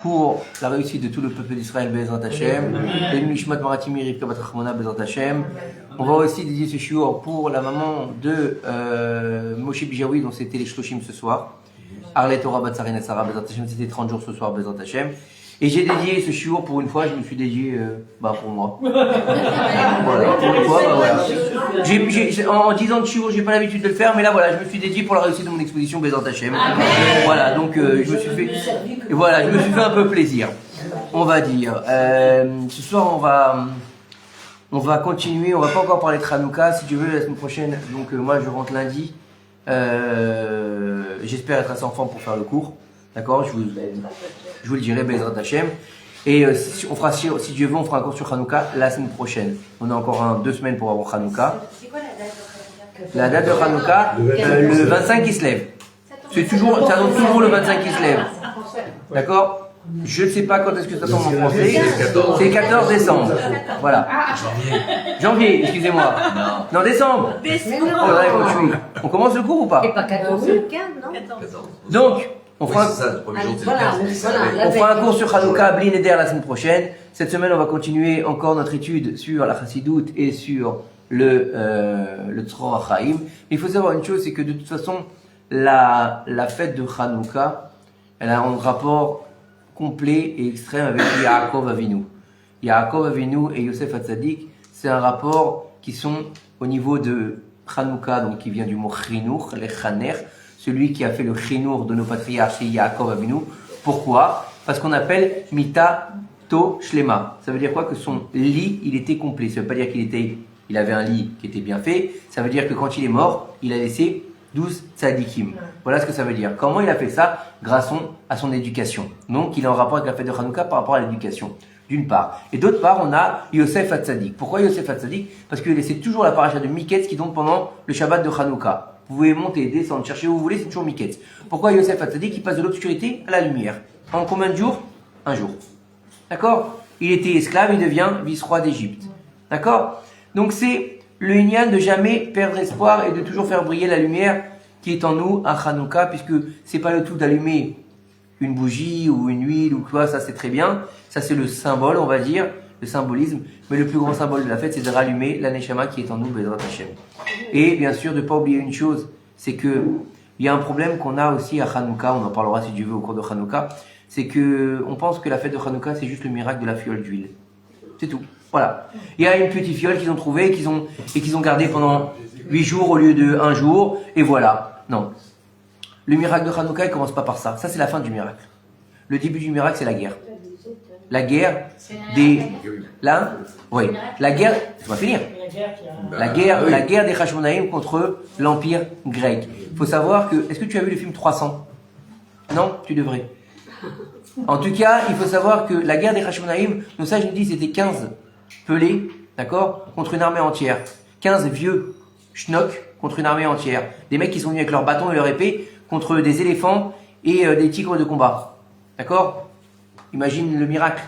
pour la réussite de tout le peuple d'Israël, Bezrat Hashem, et Nishmat Maratimi Rivka Bat Rachmona, Bezrat Hashem. On va aussi dédier ce shiur pour la maman de Moshe Bijawi, dont c'était les Shloshim ce soir. Arlet Torah Bat Sarina Sarah, Bezrat Hashem, c'était 30 jours ce soir, Bezrat Hashem. Et j'ai dédié ce shiur pour une fois, je me suis dédié pour moi. Voilà, pour une fois, en 10 ans de shiur, j'ai pas l'habitude de le faire, mais là voilà, je me suis dédié pour la réussite de mon exposition Bezrat Hashem. Voilà, donc je me suis fait un peu plaisir, on va dire. Ce soir, on va continuer, on va pas encore parler de Hanouka, si tu veux, la semaine prochaine. Donc moi, je rentre lundi. J'espère être assez en forme pour faire le cours. D'accord, je vous le dirai, Bezrat Hashem. Et on fera, si Dieu veut, on fera un cours sur Hanouka la semaine prochaine. On a encore 2 semaines pour avoir Hanouka. C'est quoi la date de Hanouka? Le 25 qui se lève. Ça annonce toujours le 25 qui se lève. D'accord? Je ne sais pas quand est-ce que ça tombe en français. C'est 14 décembre. Voilà. Janvier, excusez-moi. Non, décembre. On commence le cours ou pas? C'est pas 14 le 15, non? Donc, on fera un cours sur Hanouka, Bli Neder la semaine prochaine. Cette semaine, on va continuer encore notre étude sur la Chassidoute et sur le Tzror HaChaim. Il faut savoir une chose, c'est que de toute façon, la fête de Hanouka, elle a un rapport complet et extrême avec Yaakov Avinu. Yaakov Avinu et Yosef Hatzadik, c'est un rapport qui sont au niveau de Hanouka, donc qui vient du mot Chinuch, le Chaner, celui qui a fait le Chinuch de nos patriarches, c'est Yaakov Avinu. Pourquoi? Parce qu'on appelle Mita To Shlema. Ça veut dire quoi? Que son lit, il était complet. Ça veut pas dire il avait un lit qui était bien fait. Ça veut dire que quand il est mort, il a laissé 12 tzadikim. Voilà ce que ça veut dire. Comment il a fait ça? Grâce à son éducation. Donc, il est en rapport avec la fête de Hanouka par rapport à l'éducation, d'une part. Et d'autre part, on a Yosef Hatzadik. Pourquoi Yosef Hatzadik? Parce que c'est toujours la paracha de Miketz qui tombe pendant le Shabbat de Hanouka. Vous pouvez monter, descendre, chercher où vous voulez, c'est toujours Miketz. Pourquoi Yosef Hatzadik? Il passe de l'obscurité à la lumière. En combien de jours? 1 jour. D'accord? Il était esclave, il devient vice-roi d'Égypte. D'accord? Donc c'est le Inyan de jamais perdre espoir et de toujours faire briller la lumière qui est en nous à Hanouka, puisque c'est pas le tout d'allumer une bougie ou une huile ou quoi, ça c'est très bien. Ça c'est le symbole, on va dire, le symbolisme. Mais le plus grand symbole de la fête, c'est de rallumer la Neshama qui est en nous, Bezrat Hashem. Et bien sûr, de ne pas oublier une chose, c'est que il y a un problème qu'on a aussi à Hanouka, on en parlera si Dieu veut au cours de Hanouka, c'est que on pense que la fête de Hanouka, c'est juste le miracle de la fiole d'huile. C'est tout. Voilà. Il y a une petite fiole qu'ils ont trouvée, qu'ils ont gardée pendant 8 jours au lieu de 1 jour, et voilà. Non. Le miracle de Hanouka, il commence pas par ça. Ça, c'est la fin du miracle. Le début du miracle, c'est la guerre. La guerre des... Là? Oui. La guerre... Je vais finir. La guerre des Hashmonaïm contre l'Empire grec. Il faut savoir que... Est-ce que tu as vu le film 300? Non? Tu devrais. En tout cas, il faut savoir que la guerre des Hashmonaïm, nos sages nous disent c'était 15 pelés, d'accord, contre une armée entière. 15 vieux schnock contre une armée entière. Des mecs qui sont venus avec leurs bâtons et leur épée contre des éléphants et des tigres de combat. D'accord? Imagine le miracle.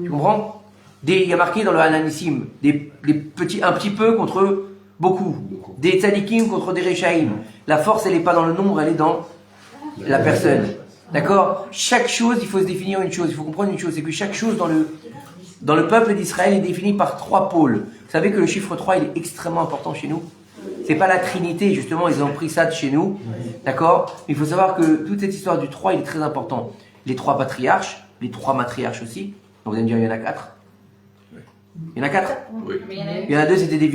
Tu comprends? Il y a marqué dans le Hananissim, un petit peu contre beaucoup. Des tzadikim contre des rechaïm. La force, elle n'est pas dans le nombre, elle est dans la personne. D'accord? Chaque chose, il faut se définir une chose, il faut comprendre une chose, c'est que chaque chose dans le peuple d'Israël est définie par 3 pôles. Vous savez que le chiffre 3, il est extrêmement important chez nous. C'est pas la Trinité, justement, ils ont pris ça de chez nous. D'accord? Mais il faut savoir que toute cette histoire du 3, il est très important. Les 3 patriarches, les 3 matriarches aussi. Donc vous allez me dire, il y en a 4. Il y en a 4? Oui. Il y en a 2, c'était des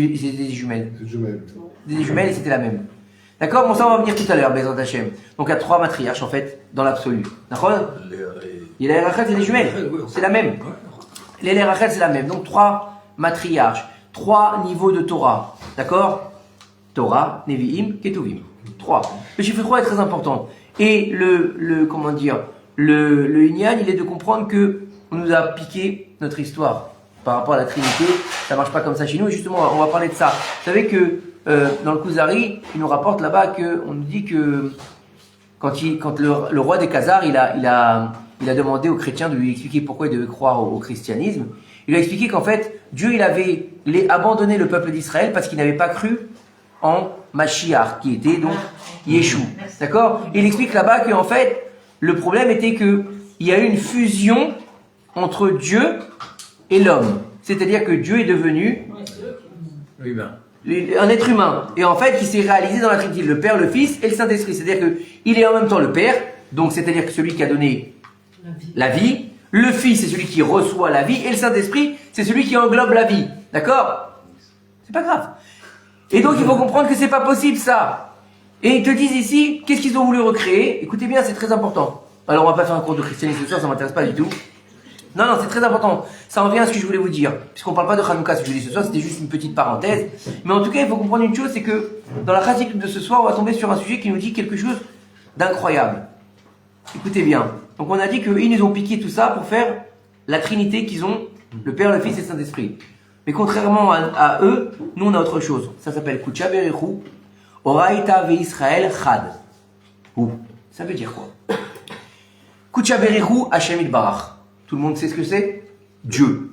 jumelles. Des jumelles et c'était la même. D'accord? Bon, ça, on va venir tout à l'heure, Bezrat Hashem. Donc, il y a 3 matriarches, en fait, dans l'absolu. D'accord? Et les Rachel, c'est des jumelles. C'est la même. Les Rachel, c'est la même. Donc, 3 matriarches. 3 niveaux de Torah. D'accord? Torah, Nevi'im, Ketuvim. 3. Le chiffre 3 est très important. Et le Inyan, il est de comprendre que on nous a piqué notre histoire par rapport à la Trinité. Ça marche pas comme ça chez nous. Et justement, on va parler de ça. Vous savez que dans le Kuzari, il nous rapporte là-bas qu'on nous dit que quand le roi des Khazars, il a demandé aux chrétiens de lui expliquer pourquoi ils devaient croire au christianisme. Il lui a expliqué qu'en fait, Dieu il avait abandonné le peuple d'Israël parce qu'il n'avait pas cru en Mashiach, qui était donc Yeshua. D'accord? Il explique là-bas qu'en fait, le problème était que il y a eu une fusion entre Dieu et l'homme. C'est-à-dire que Dieu est devenu un être humain. Et en fait, il s'est réalisé dans la Trinité, le Père, le Fils et le Saint-Esprit. C'est-à-dire qu'il est en même temps le Père, donc c'est-à-dire que celui qui a donné la vie. Le Fils, c'est celui qui reçoit la vie. Et le Saint-Esprit, c'est celui qui englobe la vie. D'accord? C'est pas grave. Et donc, il faut comprendre que c'est pas possible, ça. Et ils te disent ici, qu'est-ce qu'ils ont voulu recréer? Écoutez bien, c'est très important. Alors, on va pas faire un cours de christianisme ce soir, ça m'intéresse pas du tout. Non, c'est très important. Ça en vient à ce que je voulais vous dire. Puisqu'on parle pas de Hanouka, ce que je dis ce soir, c'était juste une petite parenthèse. Mais en tout cas, il faut comprendre une chose, c'est que dans la pratique de ce soir, on va tomber sur un sujet qui nous dit quelque chose d'incroyable. Écoutez bien. Donc, on a dit qu'ils nous ont piqué tout ça pour faire la Trinité qu'ils ont, le Père, le Fils et le Saint-Esprit. Mais contrairement à eux, nous on a autre chose. Ça s'appelle Kucha Berechu, Oraita ve Israël Chad. Ou, ça veut dire quoi? Kucha Berechu Hashem Itbarach. Tout le monde sait ce que c'est? Dieu.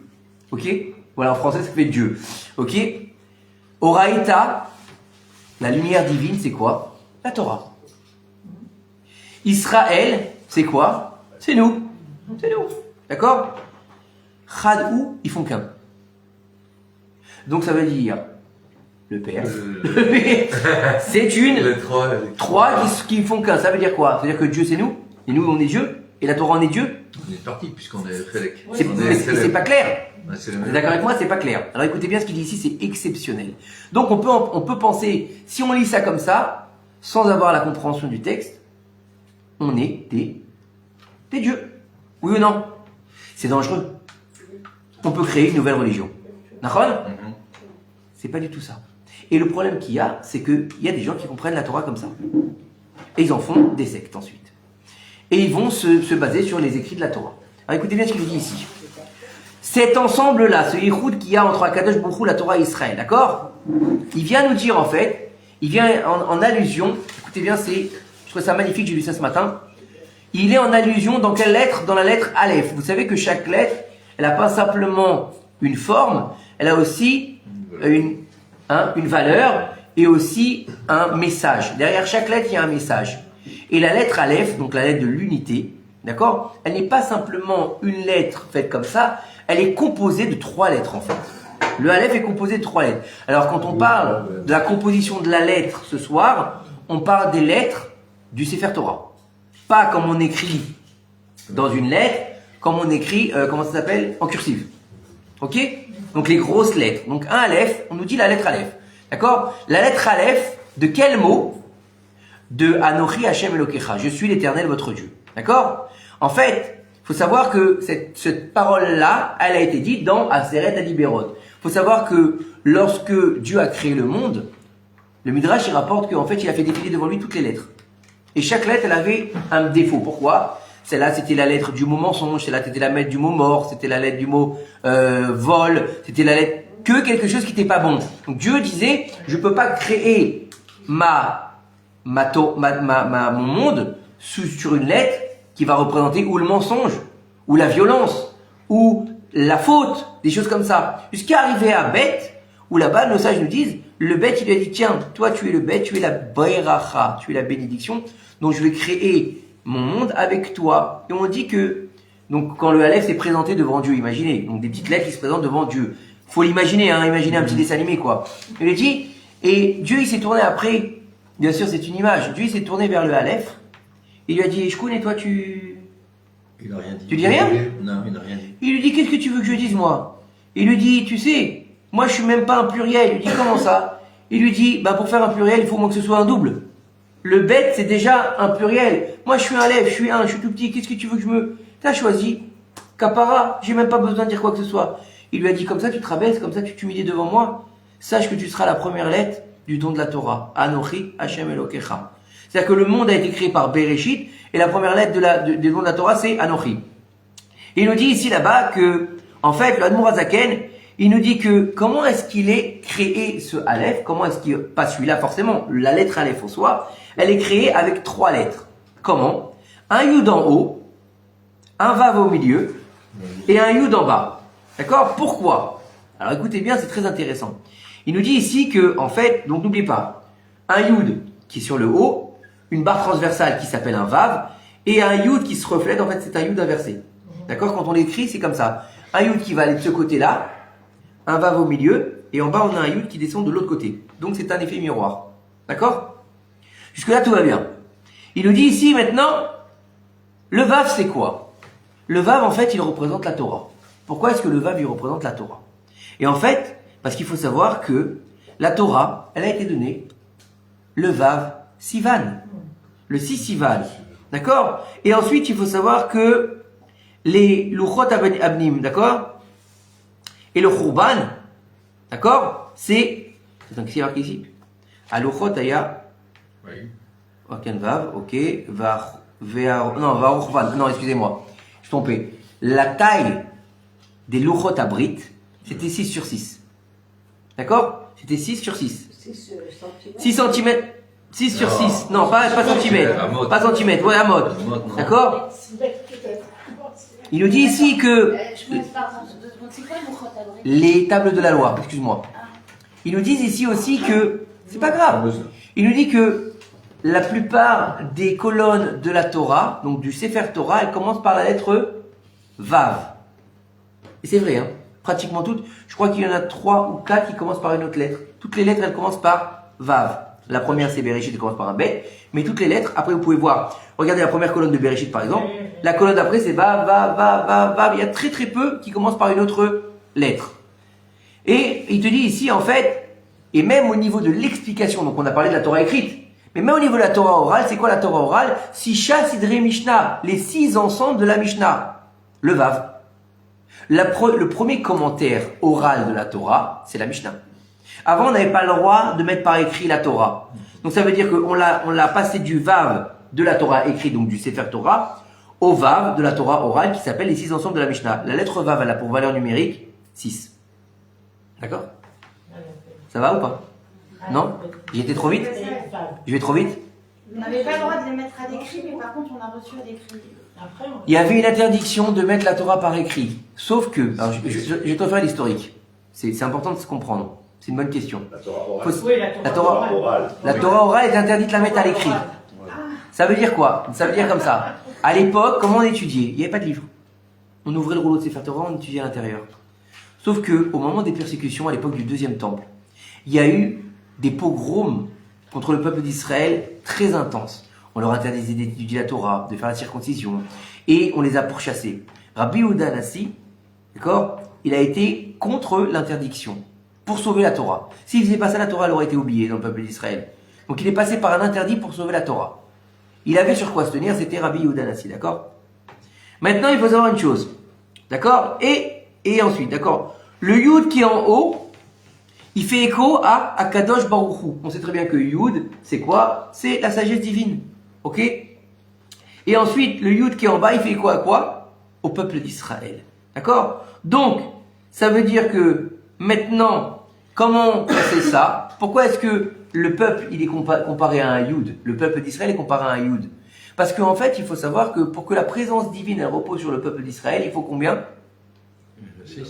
Ok? Voilà, en français ça fait Dieu. Ok? Oraita, la lumière divine, c'est quoi? La Torah. Israël, c'est quoi? C'est nous. C'est nous. D'accord? Chad ou, ils font qu'un. Donc ça veut dire le Père. C'est une. Trois qui font qu'un. Ça veut dire quoi? Ça veut dire que Dieu c'est nous, et nous on est Dieu, et la Torah on est Dieu. On est parti puisqu'on est Félec. C'est pas clair. Ouais, vous êtes d'accord avec moi? C'est pas clair. Alors écoutez bien ce qu'il dit ici, c'est exceptionnel. Donc on peut penser, si on lit ça comme ça, sans avoir la compréhension du texte, on est des dieux. Oui ou non? C'est dangereux. On peut créer une nouvelle religion. D'accord? C'est pas du tout ça. Et le problème qu'il y a, c'est qu'il y a des gens qui comprennent la Torah comme ça. Et ils en font des sectes ensuite. Et ils vont se baser sur les écrits de la Torah. Alors écoutez bien ce qu'il dit ici. Cet ensemble-là, ce yichud qu'il y a entre Akadosh Baruch Hu, la Torah et Israël, d'accord? Il vient nous dire en fait, il vient en allusion, écoutez bien, je trouve ça magnifique, j'ai lu ça ce matin. Il est en allusion dans quelle lettre? Dans la lettre Aleph. Vous savez que chaque lettre, elle n'a pas simplement une forme, elle a aussi une valeur et aussi un message. Derrière chaque lettre, il y a un message. Et la lettre Aleph, donc la lettre de l'unité, d'accord? Elle n'est pas simplement une lettre faite comme ça, elle est composée de 3 lettres en fait. Le Aleph est composé de 3 lettres. Alors quand on parle de la composition de la lettre ce soir, on parle des lettres du Sefer Torah. Pas comme on écrit dans une lettre, comme on écrit, comment ça s'appelle? En cursive. Ok? Donc les grosses lettres. Donc un Aleph, on nous dit la lettre Aleph. D'accord? La lettre Aleph, de quel mot? De Anochi Hashem Elokecha. Je suis l'Éternel votre Dieu. D'accord? En fait, il faut savoir que cette parole-là, elle a été dite dans Aseret Adiberot. Il faut savoir que lorsque Dieu a créé le monde, le Midrash il rapporte qu'en fait il a fait défiler devant lui toutes les lettres. Et chaque lettre, elle avait un défaut. Pourquoi? Celle-là, c'était la lettre du mot mensonge, celle-là, c'était la lettre du mot mort, c'était la lettre du mot vol, c'était la lettre que quelque chose qui n'était pas bon. Donc Dieu disait, je peux pas créer mon monde sur une lettre qui va représenter ou le mensonge, ou la violence, ou la faute, des choses comme ça. Jusqu'à arriver à Beth, où là-bas, nos sages nous disent, le Beth, il lui a dit, tiens, toi tu es le Beth, tu es la Baeracha, tu es la bénédiction, donc je vais créer mon monde avec toi. Et on dit que, donc quand le Aleph s'est présenté devant Dieu, imaginez, donc des petites lettres qui se présentent devant Dieu. Faut l'imaginer, hein, imaginez un petit dessin animé, quoi. Il lui dit, et Dieu il s'est tourné après, bien sûr c'est une image, Dieu il s'est tourné vers le Aleph, et il lui a dit, Eshkoun, et toi il n'a rien dit. Tu dis rien? Non, il n'a rien dit. Il lui dit, qu'est-ce que tu veux que je dise, moi? Il lui dit, tu sais, moi je suis même pas un pluriel. Il lui dit, comment ça? Il lui dit, bah pour faire un pluriel, il faut au moins que ce soit un double. Le bête, c'est déjà un pluriel. Moi je suis un Aleph, je suis un, je suis tout petit, qu'est-ce que tu veux que je me... T'as choisi, Kapara, j'ai même pas besoin de dire quoi que ce soit. Il lui a dit, comme ça tu te rabaisses, comme ça tu t'humilies devant moi. Sache que tu seras la première lettre du don de la Torah. Anochi Hashem Elokecha. C'est-à-dire que le monde a été créé par Bereshit, et la première lettre du don de la Torah, c'est Anochi. Et il nous dit ici, là-bas, que, en fait, le Admour Hazaken, il nous dit que, comment est-ce qu'il est créé, ce Aleph? Comment est-ce qu'il, pas celui-là, forcément, la lettre Aleph au soi, elle est créée avec 3 lettres. Comment? Un Yud en haut, un Vav au milieu, et un Yud en bas. D'accord? Pourquoi? Alors écoutez bien, c'est très intéressant. Il nous dit ici que, en fait, donc n'oubliez pas, un Yud qui est sur le haut, une barre transversale qui s'appelle un Vav, et un yud qui se reflète, en fait c'est un yud inversé. D'accord? Quand on l'écrit, c'est comme ça. Un yud qui va aller de ce côté-là, un vav au milieu, et en bas on a un yud qui descend de l'autre côté. Donc c'est un effet miroir. D'accord? Jusque-là tout va bien. Il nous dit ici maintenant, le vav c'est quoi? Le vav en fait il représente la Torah. Pourquoi est-ce que le vav il représente la Torah? Et en fait, parce qu'il faut savoir que la Torah, elle a été donnée le vav Sivan, le 6 Sivan. D'accord? Et ensuite il faut savoir que les Luchot Abnim, d'accord? Et le Khurban, d'accord? C'est un qui marqué ici. À Luchot Aya, Oui. Aucun vav, ok, non, excusez-moi, je suis trompé. La taille des Luchot Abrit, c'était 6 sur 6. D'accord? C'était 6 sur 6. 6 cm. 6 sur 6. Non, pas centimètres. Pas centimètres, ouais, à mode. D'accord? Il nous dit ici que Je me pardon, 2 secondes. C'est quoi le Khotabri? les tables de la loi, excuse-moi. Ils nous disent ici aussi que, c'est pas grave, il nous dit que la plupart des colonnes de la Torah, donc du Sefer Torah, elles commencent par la lettre Vav. Et c'est vrai, hein, pratiquement toutes. Je crois qu'il y en a 3 ou 4 qui commencent par une autre lettre. Toutes les lettres, elles commencent par Vav. La première, c'est Bereshit, elle commence par un Bet. Mais toutes les lettres, après, vous pouvez voir. Regardez la première colonne de Bereshit, par exemple. La colonne d'après, c'est Vav, Vav, Vav, Vav, Vav. Il y a très très peu qui commencent par une autre lettre. Et il te dit ici, en fait, et même au niveau de l'explication, donc on a parlé de la Torah écrite, mais même au niveau de la Torah orale, c'est quoi la Torah orale? Sisha Sidrei Mishnah, les 6 ensembles de la Mishnah. Le Vav. Le premier commentaire oral de la Torah, c'est la Mishnah. Avant, on n'avait pas le droit de mettre par écrit la Torah. Donc ça veut dire qu'on l'a passé du Vav de la Torah écrite, donc du Sefer Torah, au Vav de la Torah orale qui s'appelle les 6 ensembles de la Mishnah. La lettre Vav, elle a pour valeur numérique 6. D'accord? Ça va ou pas? Non? J'ai été trop vite? Je vais trop vite? On n'avait pas le droit de les mettre à l'écrit, mais par contre, on a reçu à l'écrit. Il y avait une interdiction de mettre la Torah par écrit. Sauf que, alors je vais te refaire l'historique. C'est important de se comprendre. C'est une bonne question. La Torah orale. Faut- Oui, la Torah orale. La Torah orale est interdite de la mettre à l'écrit. Ça veut dire quoi? Ça veut dire comme ça. À l'époque, comment on étudiait? Il n'y avait pas de livre. On ouvrait le rouleau de Sefer Torah, on étudiait à l'intérieur. Sauf que, au moment des persécutions, à l'époque du deuxième temple, il y a eu des pogroms contre le peuple d'Israël très intenses. On leur interdisait d'étudier la Torah, de faire la circoncision, et on les a pourchassés. Rabbi Yehuda Hanassi, d'accord, il a été contre l'interdiction, pour sauver la Torah. S'il faisait pas ça, la Torah elle aurait été oubliée dans le peuple d'Israël. Donc il est passé par un interdit pour sauver la Torah. Il avait sur quoi se tenir, c'était Rabbi Yehuda Hanassi, d'accord? Maintenant, il faut savoir une chose, d'accord? Et ensuite, d'accord, le Yud qui est en haut, il fait écho à Akadosh Baruch Hu. On sait très bien que Yud, c'est quoi? C'est la sagesse divine. Ok? Et ensuite, le Yud qui est en bas, il fait écho à quoi? Au peuple d'Israël. D'accord? Donc, ça veut dire que maintenant, comment on fait ça? Pourquoi est-ce que le peuple, il est comparé à un Yud? Le peuple d'Israël est comparé à un Yud. Parce qu'en fait, il faut savoir que pour que la présence divine, elle repose sur le peuple d'Israël, il faut combien?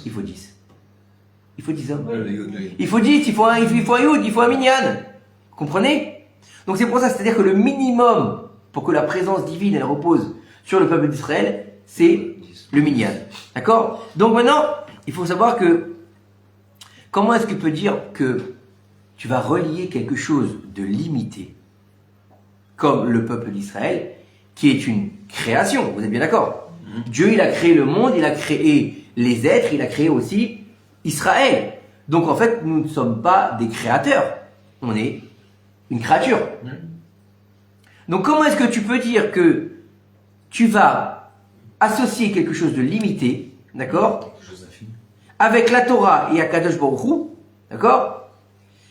Il faut 10. Il faut 10 hommes. Il faut 10, il faut un Yud, il faut un Minyan. Vous comprenez? Donc c'est pour ça, c'est-à-dire que le minimum pour que la présence divine, elle repose sur le peuple d'Israël, c'est le Minyan. D'accord? Donc maintenant, il faut savoir que, comment est-ce que tu peux dire que tu vas relier quelque chose de limité, comme le peuple d'Israël, qui est une création, vous êtes bien d'accord? Dieu, il a créé le monde, il a créé les êtres, il a créé aussi Israël. Donc en fait, nous ne sommes pas des créateurs. On est une créature. Donc comment est-ce que tu peux dire que tu vas associer quelque chose de limité, d'accord, avec la Torah et Akadosh Baruch Hu, d'accord,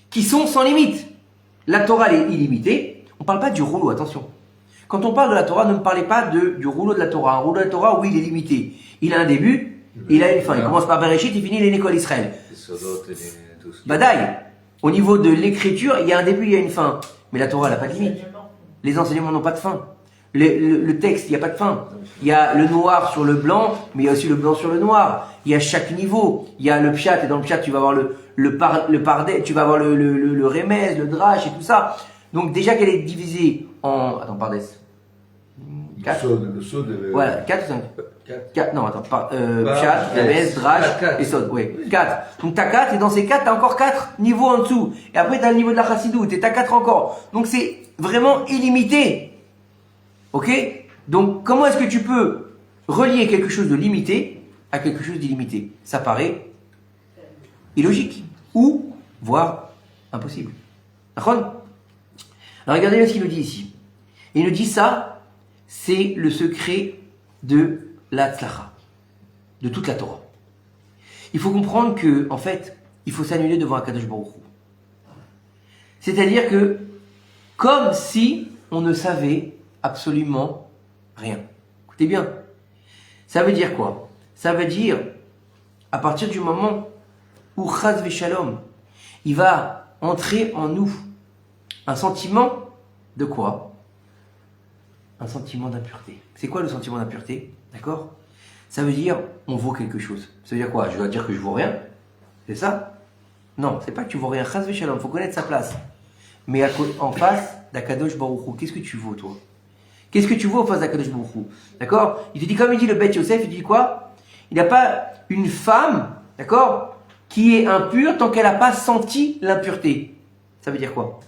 qui sont sans limite? La Torah elle est illimitée. On ne parle pas du rouleau, attention. Quand on parle de la Torah, ne me parlez pas du rouleau de la Torah. Un rouleau de la Torah, oui, il est limité. Il a un début, il a une fin. Il commence par Bereshit, il finit les l'école Israël. Badaï. Au niveau de l'écriture, il y a un début, il y a une fin. Mais la Torah, elle n'a pas de limite. Les enseignements n'ont pas de fin. Le texte, il n'y a pas de fin. Il y a le noir sur le blanc, mais il y a aussi le blanc sur le noir. Il y a chaque niveau. Il y a le pshat, et dans le pshat, tu vas avoir le pardé, tu vas avoir le remez, le drash et tout ça. Donc déjà qu'elle est divisée en... Attends, pardès. 4. Le sod, Voilà, 4 ou 5? 4. 4, non, attends, pas. Bah, Pshat, yes. Yabes, Drach Quatre. et Sod, oui. 4. Donc t'as 4, et dans ces 4, t'as encore 4 niveaux en dessous. Et après, t'as le niveau de la chassidoute, et t'as 4 encore. Donc c'est vraiment illimité. Ok? Donc, comment est-ce que tu peux relier quelque chose de limité à quelque chose d'illimité? Ça paraît illogique. Ou, voire, impossible. D'accord? Alors regardez bien ce qu'il nous dit ici. Il nous dit ça, c'est le secret de la tzlacha, de toute la Torah. Il faut comprendre que, en fait, il faut s'annuler devant Akadosh Baruch Hu. C'est-à-dire que, comme si on ne savait absolument rien. Écoutez bien. Ça veut dire quoi? Ça veut dire, à partir du moment où Chaz Veshalom, il va entrer en nous un sentiment de quoi? Un sentiment d'impureté. C'est quoi le sentiment d'impureté? D'accord? Ça veut dire, on vaut quelque chose. Ça veut dire quoi? Je dois dire que je vaux rien? C'est ça? Non, c'est pas que tu vaux rien. Chaz Veshalom, il faut connaître sa place. Mais en face d'Akadosh Baruch Hu, qu'est-ce que tu vaux, toi? Qu'est-ce que tu vaux en face d'Akadosh Baruch Hu? D'accord? Il te dit, comme il dit le Beth Yosef, il dit quoi? Il n'y a pas une femme, d'accord, qui est impure tant qu'elle n'a pas senti l'impureté. Ça veut dire quoi?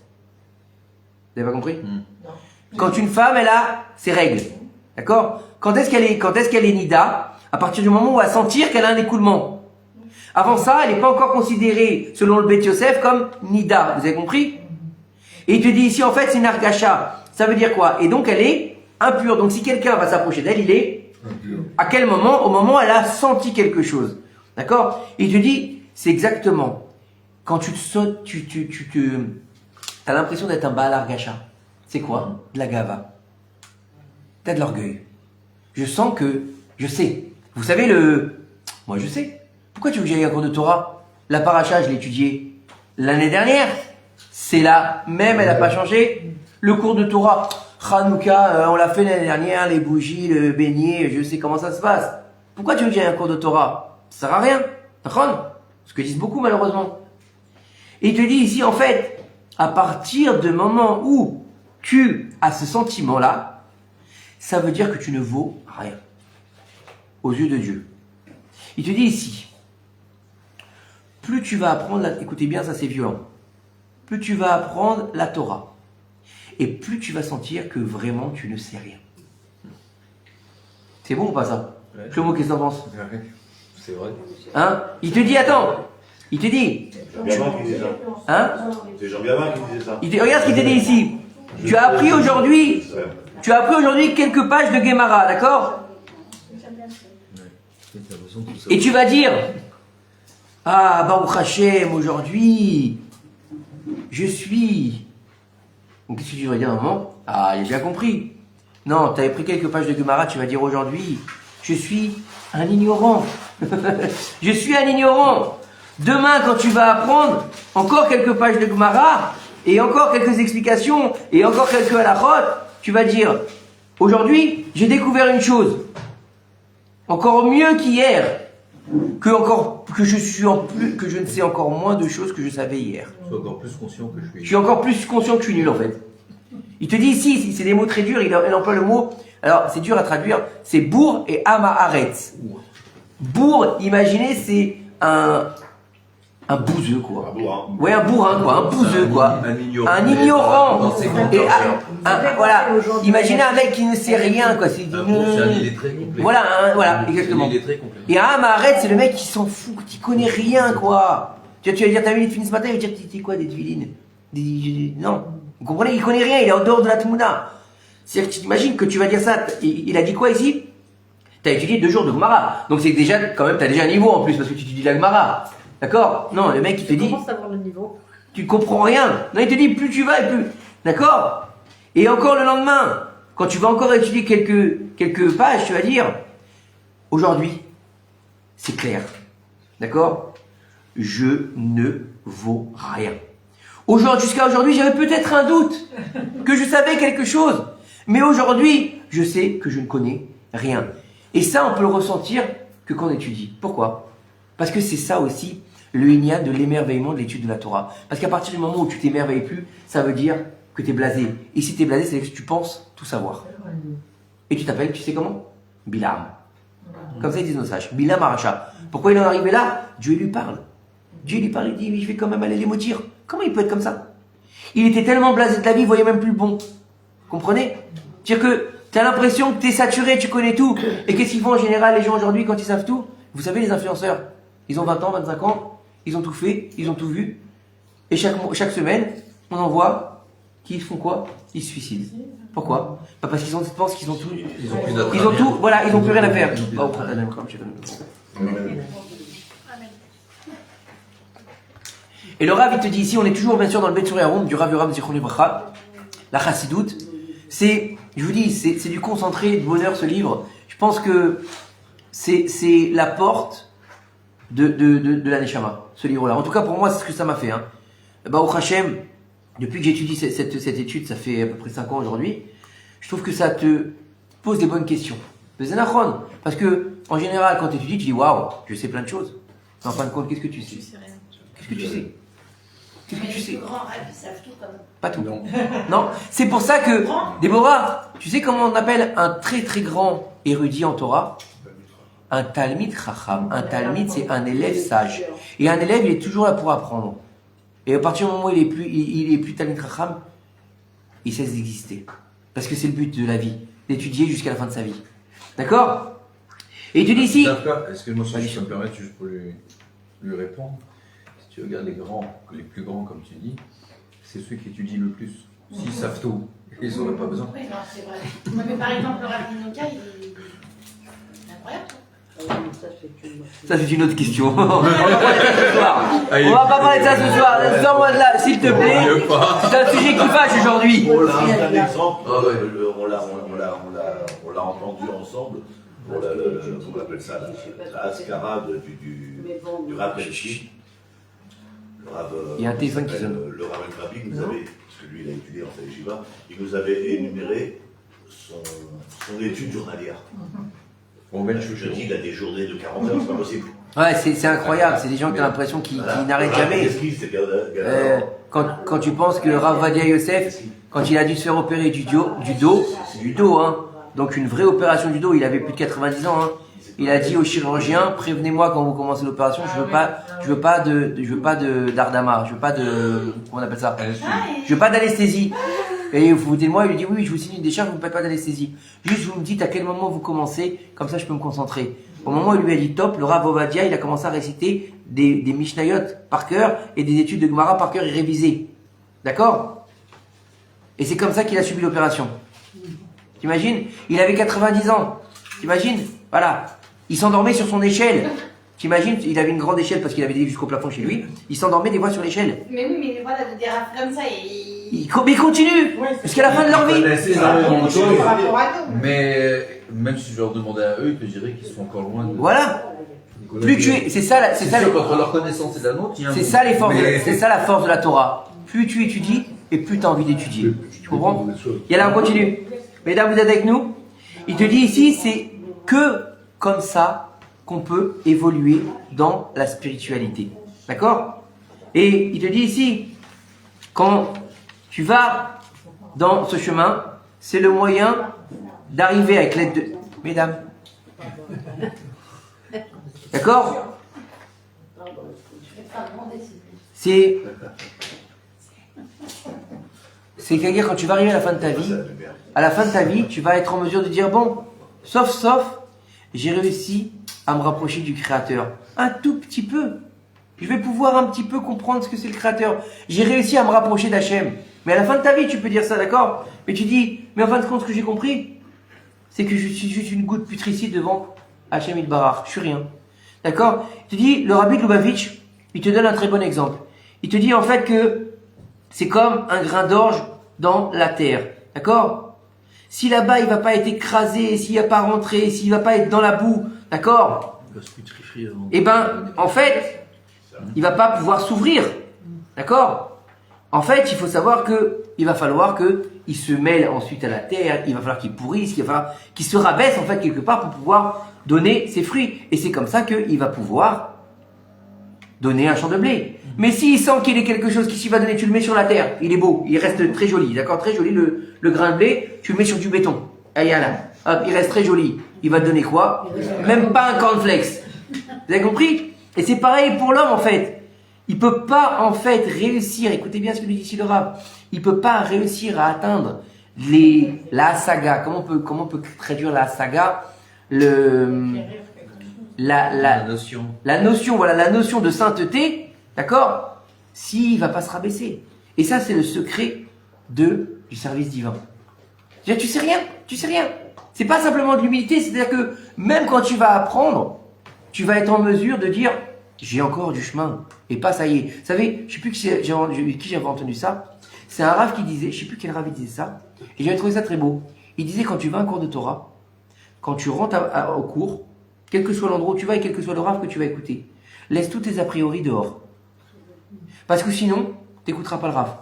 Vous n'avez pas compris? Quand une femme, elle a ses règles, d'accord? Quand est-ce qu'elle est nida? À partir du moment où elle va sentir qu'elle a un écoulement. Avant ça, elle n'est pas encore considérée, selon le Beth Yosef, comme nida. Vous avez compris? Et il te dit ici, en fait, c'est une argacha. Ça veut dire quoi? Et donc, elle est impure. Donc, si quelqu'un va s'approcher d'elle, il est impur. à quel moment? Au moment où elle a senti quelque chose. D'accord? Et il te dit, c'est exactement quand tu te sautes, t'as l'impression d'être un Baal Argacha. C'est quoi? De la gava. T'as de l'orgueil. Je sens que je sais. Vous savez moi je sais. Pourquoi tu veux que j'aille à un cours de Torah? La paracha, je l'ai étudié l'année dernière. C'est là même, elle n'a pas changé. Le cours de Torah, Hanouka, on l'a fait l'année dernière, les bougies, le beignet, je sais comment ça se passe. Pourquoi tu veux que j'aille à un cours de Torah? Ça sert à rien. D'accord? Ce que disent beaucoup malheureusement. Et il te dit ici, en fait, à partir du moment où tu as ce sentiment-là, ça veut dire que tu ne vaux rien aux yeux de Dieu. Il te dit ici, plus tu vas apprendre, écoutez bien, ça c'est violent, plus tu vas apprendre la Torah, et plus tu vas sentir que vraiment tu ne sais rien. C'est bon ou pas ça? Ouais. Shlomo, qu'est-ce que t'en penses? C'est vrai. Hein? Il te dit, attends, il te dit, Jean-Biavin qui disait ça. hein? C'est Jean-Biavin qui disait ça. Regarde ce qu'il te dit ici. Tu as appris aujourd'hui quelques pages de Gemara, d'accord? Et tu vas dire, ah, Baruch Hashem, aujourd'hui, je suis... Donc qu'est-ce que tu vas dire, maman? Ah, j'ai bien compris. Non, tu avais pris quelques pages de Gemara, tu vas dire aujourd'hui, je suis un ignorant. Je suis un ignorant. Demain, quand tu vas apprendre encore quelques pages de Gemara, et encore quelques explications, et encore quelques halachot, tu vas dire, aujourd'hui, j'ai découvert une chose, encore mieux qu'hier, que je ne sais encore moins de choses que je savais hier. Sois encore plus conscient que je suis. Je suis encore plus conscient que je suis nul en fait. Il te dit ici, c'est des mots très durs, il emploie le mot, alors c'est dur à traduire, c'est bourg et amaharetz. Bourg, imaginez, c'est un bouseux quoi. Un bourrin. Ouais, un bourrin quoi, un bouseux quoi. Un ignorant. Un ignorant. Dans ses Et contorsions. voilà, imaginez un mec qui ne sait rien quoi. C'est Un bourg, c'est un illettré complet. Voilà, exactement. C'est un illettré complet. Et un amaharetz, c'est le mec qui s'en fout, qui connaît rien quoi. Tu vas dire, t'as vu les films ce matin, il va dire, c'est quoi des tuilines? Non. Vous comprenez, il connaît rien, il est en dehors de la Tmouna. C'est-à-dire que tu t'imagines que tu vas dire ça, il a dit quoi ici? T'as étudié 2 jours de Gemara. Donc c'est déjà, quand même, t'as déjà un niveau en plus, parce que tu étudies la Gemara. D'accord? Non, le mec il te dit, Comment savoir le niveau? tu comprends rien. Non, il te dit, plus tu vas et plus. D'accord? Et encore le lendemain, quand tu vas encore étudier quelques pages, tu vas dire, aujourd'hui, c'est clair. D'accord? Je ne vaux rien. Jusqu'à aujourd'hui, j'avais peut-être un doute que je savais quelque chose. Mais aujourd'hui, je sais que je ne connais rien. Et ça, on peut le ressentir que quand on étudie. Pourquoi? Parce que c'est ça aussi, le inyan de l'émerveillement de l'étude de la Torah. Parce qu'à partir du moment où tu t'émerveilles plus, ça veut dire que tu es blasé. Et si tu es blasé, c'est que tu penses tout savoir. Et tu t'appelles, tu sais comment? Bilam. Comme ça ils disent nos sages. Bilam Aracha. Pourquoi il en est arrivé là? Dieu lui parle. Dieu lui parle, il dit, je vais quand même aller les maudire. Comment il peut être comme ça? Il était tellement blasé de la vie, il voyait même plus le bon. Comprenez? C'est-à-dire que tu as l'impression que tu es saturé, tu connais tout. Et qu'est-ce qu'ils font en général les gens aujourd'hui quand ils savent tout? Vous savez les influenceurs, ils ont 20 ans, 25 ans, ils ont tout fait, ils ont tout vu. Et chaque semaine, on en voit qui font quoi? Ils se suicident. Pourquoi? Pas parce qu'ils pensent qu'ils ont tout. Ils ont tout, voilà, ils ont plus rien à faire. Oh, et le Rav, il te dit ici, on est toujours bien sûr dans le Bet Sur Yaroum du Rav Yoram Zichron Livracha, la Chassidoute. C'est, je vous dis, c'est du concentré de bonheur ce livre. Je pense que c'est la porte de la Neshama, ce livre-là. En tout cas, pour moi, c'est ce que ça m'a fait. Hein. Au Hachem, depuis que j'étudie cette étude, ça fait à peu près 5 ans aujourd'hui, je trouve que ça te pose des bonnes questions. Le Zenachron. Parce que, en général, quand tu étudies, tu dis waouh, je sais plein de choses. Mais en fin de compte, qu'est-ce que tu sais? Qu'est-ce que tu sais? Qu'est-ce que tu sais? Les plus grands rêves, ils savent tout comme Pas tout. Non. C'est pour ça que, Déborah, tu sais comment on appelle un très très grand érudit en Torah? Un Talmid Chacham. Un Talmid, c'est un élève sage. Et un élève, il est toujours là pour apprendre. Et à partir du moment où il est plus Talmid Chacham, il cesse d'exister. Parce que c'est le but de la vie, d'étudier jusqu'à la fin de sa vie. D'accord? Et tu dis ici. Excuse-moi si je peux me permettre juste pour lui répondre. Si tu regardes les plus grands, comme tu dis, c'est ceux qui étudient le plus. S'ils savent tout, ils n'auraient pas besoin. Oui, non, c'est vrai. Mais par exemple, le Rav Ninoka, il est incroyable. Ça, c'est une autre question. On va pas parler de ça ce soir. Sors-moi de là, s'il te plaît. C'est un sujet qui fâche aujourd'hui. On l'a un exemple, on l'a entendu ensemble pour comment on appelle ça, la Ascara du Rav Belchi. Il y a un téléphone qui sonne. Le Rav Krabi nous avait, parce que lui il a étudié en Yeshiva, il nous avait énuméré son étude journalière. Je dis, il a des journées de 40 heures, c'est pas possible. Ouais, c'est incroyable. C'est des gens qui ont l'impression qu'ils n'arrêtent jamais. Quand tu penses que Rav Vadia Yosef, quand il a dû se faire opérer du dos, hein, donc une vraie opération du dos, il avait plus de 90 ans, hein. Il a dit au chirurgien, prévenez-moi quand vous commencez l'opération, je veux pas d'ardama, je veux pas de, comment on appelle ça? Je veux pas d'anesthésie. Et vous foutez de moi, il lui dit oui, je vous signe une décharge, vous ne faites pas d'anesthésie. Juste, vous me dites à quel moment vous commencez, comme ça je peux me concentrer. Au moment où il lui a dit top, le Rav Ovadia, il a commencé à réciter des Mishnayot par cœur et des études de Gemara par cœur et réviser. D'accord? Et c'est comme ça qu'il a subi l'opération. T'imagines? Il avait 90 ans. T'imagines? Voilà. Il s'endormait sur son échelle. T'imagines? Il avait une grande échelle parce qu'il avait des jusqu'au plafond chez lui. Il s'endormait des fois sur l'échelle. Mais oui, mais voilà, de dire comme ça, Mais il continue jusqu'à la fin de leur vie. Mais même si je leur demandais à eux, ils te diraient qu'ils sont encore loin de. Voilà. Plus tu es, c'est ça entre leur connaissance et la nôtre, c'est ça les forces, c'est ça la force de la Torah. Plus tu étudies et plus tu as envie d'étudier. Tu comprends? Et là on continue. Mesdames, vous êtes avec nous? Il te dit ici, c'est que comme ça qu'on peut évoluer dans la spiritualité. D'accord? Et il te dit ici, quand tu vas dans ce chemin, c'est le moyen d'arriver avec l'aide de... Mesdames. D'accord? C'est-à-dire quand tu vas arriver à la fin de ta vie, tu vas être en mesure de dire bon, sauf, j'ai réussi à me rapprocher du Créateur. Un tout petit peu. Je vais pouvoir un petit peu comprendre ce que c'est le Créateur. J'ai réussi à me rapprocher d'Hachem. Mais à la fin de ta vie, tu peux dire ça, d'accord? Mais tu dis, mais en fin de compte, ce que j'ai compris, c'est que je suis juste une goutte putricide devant Hachem Yitbarach. Je suis rien. D'accord? Tu dis, le Rabbi de Lubavitch, il te donne un très bon exemple. Il te dit en fait que c'est comme un grain d'orge dans la terre. D'accord? Si là-bas il va pas être écrasé, s'il va pas rentrer, s'il va pas être dans la boue, d'accord? Eh ben, en fait, il va pas pouvoir s'ouvrir. D'accord? En fait, il faut savoir que il va falloir que il se mêle ensuite à la terre, il va falloir qu'il pourrisse, il va falloir qu'il se rabaisse en fait quelque part pour pouvoir donner ses fruits. Et c'est comme ça qu'il va pouvoir donner un champ de blé. Mais s'il sent qu'il est quelque chose qui s'y va donner, tu le mets sur la terre, il est beau, il reste très joli, d'accord? Très joli le grain de blé, tu le mets sur du béton. Allez, là. hop, il reste très joli. Il va te donner quoi? Même pas un cornflakes. Vous avez compris? Et c'est pareil pour l'homme en fait. Il peut pas en fait réussir, écoutez bien ce que dit ici le Rav, il peut pas réussir à atteindre la saga. Comment on peut traduire la saga? La notion, voilà, la notion de sainteté, d'accord? S'il va pas se rabaisser. Et ça, c'est le secret du service divin. C'est-à-dire, tu sais rien. C'est pas simplement de l'humilité, c'est-à-dire que même quand tu vas apprendre, tu vas être en mesure de dire, j'ai encore du chemin, et pas ça y est. Vous savez, je sais plus qui j'avais entendu ça. C'est un Rav qui disait, je sais plus quel Rav il disait ça, et j'avais trouvé ça très beau. Il disait, quand tu vas à un cours de Torah, quand tu rentres au cours, quel que soit l'endroit où tu vas et quel que soit le Rav que tu vas écouter, laisse tous tes a priori dehors. Parce que sinon, tu n'écouteras pas le Rav.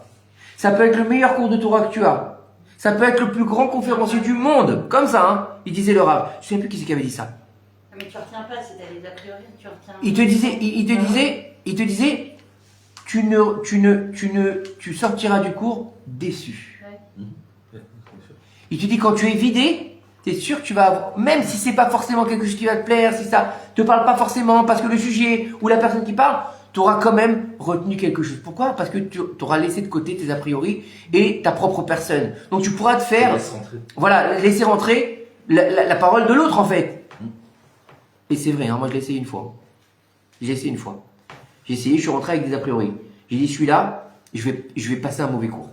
Ça peut être le meilleur cours de Torah que tu as. Ça peut être le plus grand conférencier du monde. Comme ça, hein. Il disait le Rav. Je ne sais plus qui c'est qui avait dit ça. Mais tu retiens pas, c'est les a priori, tu retiens. Il te disait, tu sortiras du cours déçu. Ouais. Il te dit, quand tu es vidé, tu es sûr que tu vas avoir, même si c'est pas forcément quelque chose qui va te plaire, si ça te parle pas forcément, parce que le sujet ou la personne qui parle, tu auras quand même retenu quelque chose. Pourquoi? Parce que tu auras laissé de côté tes a priori et ta propre personne. Donc tu pourras te faire, laisser rentrer la parole de l'autre en fait. Et c'est vrai, hein, moi je l'ai essayé une fois. J'ai essayé, je suis rentré avec des a priori. J'ai dit, celui-là, je vais passer un mauvais cours.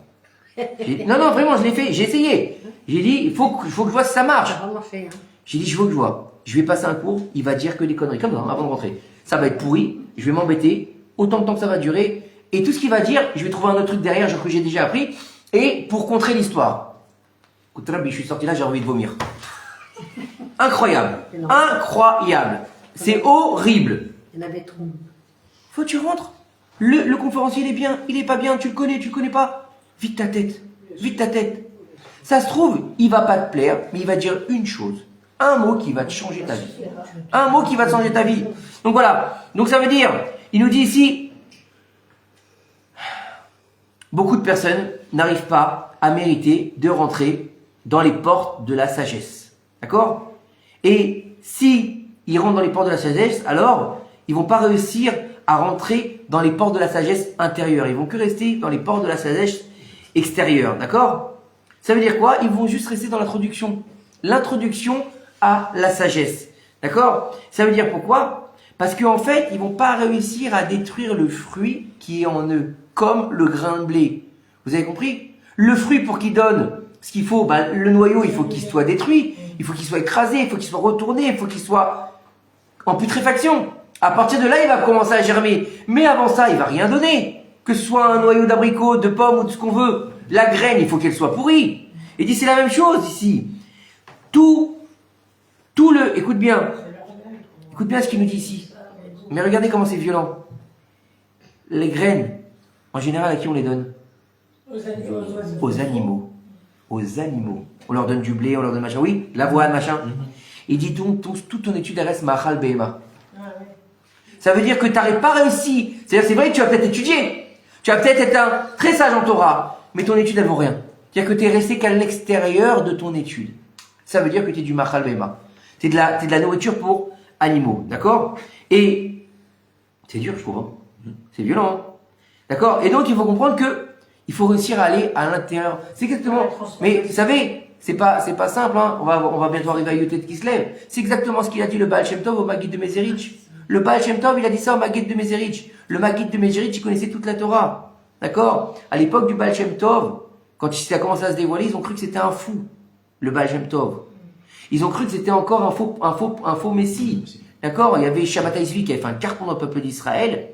Non, vraiment, je l'ai fait, j'ai essayé. J'ai dit, il faut que je vois si ça marche. J'ai dit, je veux que je vois. Je vais passer un cours, il va dire que des conneries, comme ça, hein, avant de rentrer. Ça va être pourri, je vais m'embêter, autant de temps que ça va durer, et tout ce qu'il va dire, je vais trouver un autre truc derrière, genre que j'ai déjà appris, et pour contrer l'histoire. Je suis sorti là, j'ai envie de vomir. Incroyable. C'est horrible. Il y en avait trop. Faut que tu rentres. Le conférencier, il est bien, il est pas bien, tu le connais pas. Vide ta tête. Ça se trouve, il va pas te plaire, mais il va dire une chose. Un mot qui va te changer ta vie. Donc voilà. Donc ça veut dire, il nous dit ici, beaucoup de personnes n'arrivent pas à mériter de rentrer dans les portes de la sagesse. D'accord? Et si ils rentrent dans les portes de la sagesse, alors ils vont pas réussir à rentrer dans les portes de la sagesse intérieure. Ils vont que rester dans les portes de la sagesse extérieure. D'accord? Ça veut dire quoi? Ils vont juste rester dans l'introduction. L'introduction à la sagesse. D'accord? Ça veut dire pourquoi? Parce qu'en fait, ils vont pas réussir à détruire le fruit qui est en eux, comme le grain de blé. Vous avez compris? Le fruit, pour qu'il donne ce qu'il faut, le noyau, il faut qu'il soit détruit, il faut qu'il soit écrasé, il faut qu'il soit retourné, il faut qu'il soit en putréfaction. À partir de là, il va commencer à germer. Mais avant ça, il va rien donner. Que ce soit un noyau d'abricot, de pomme ou de ce qu'on veut. La graine, il faut qu'elle soit pourrie. Et dit, c'est la même chose ici. Écoute bien ce qu'il nous dit ici. Mais regardez comment c'est violent. Les graines, en général, à qui on les donne? Aux animaux. On leur donne du blé, on leur donne machin. Oui, l'avoine, machin. Il dit toute ton étude, elle reste machal behema. Ça veut dire que tu n'arrives pas réussi. C'est vrai que tu vas peut-être étudier. Tu vas peut-être être un très sage en Torah. Mais ton étude, elle vaut rien. C'est-à-dire que tu es resté qu'à l'extérieur de ton étude. Ça veut dire que tu es du machal behema. T'es de la nourriture pour animaux. D'accord? Et c'est dur, je trouve. Hein. C'est violent. Hein. D'accord? Et donc, il faut comprendre que il faut réussir à aller à l'intérieur. C'est exactement. Mais vous savez, c'est pas simple. Hein. On va bientôt arriver à Yotet qui se lève. C'est exactement ce qu'il a dit le Baal Shem Tov au Maggid de Mezerich. Le Baal Shem Tov, il a dit ça au Maggid de Mezerich. Le Maggid de Mezerich, il connaissait toute la Torah. D'accord? À l'époque du Baal Shem Tov, quand il a commencé à se dévoiler, ils ont cru que c'était un fou, le Baal Shem Tov. Ils ont cru que c'était encore un faux messie. D'accord? Il y avait Shabbatai Zvi qui avait fait un carton dans le peuple d'Israël.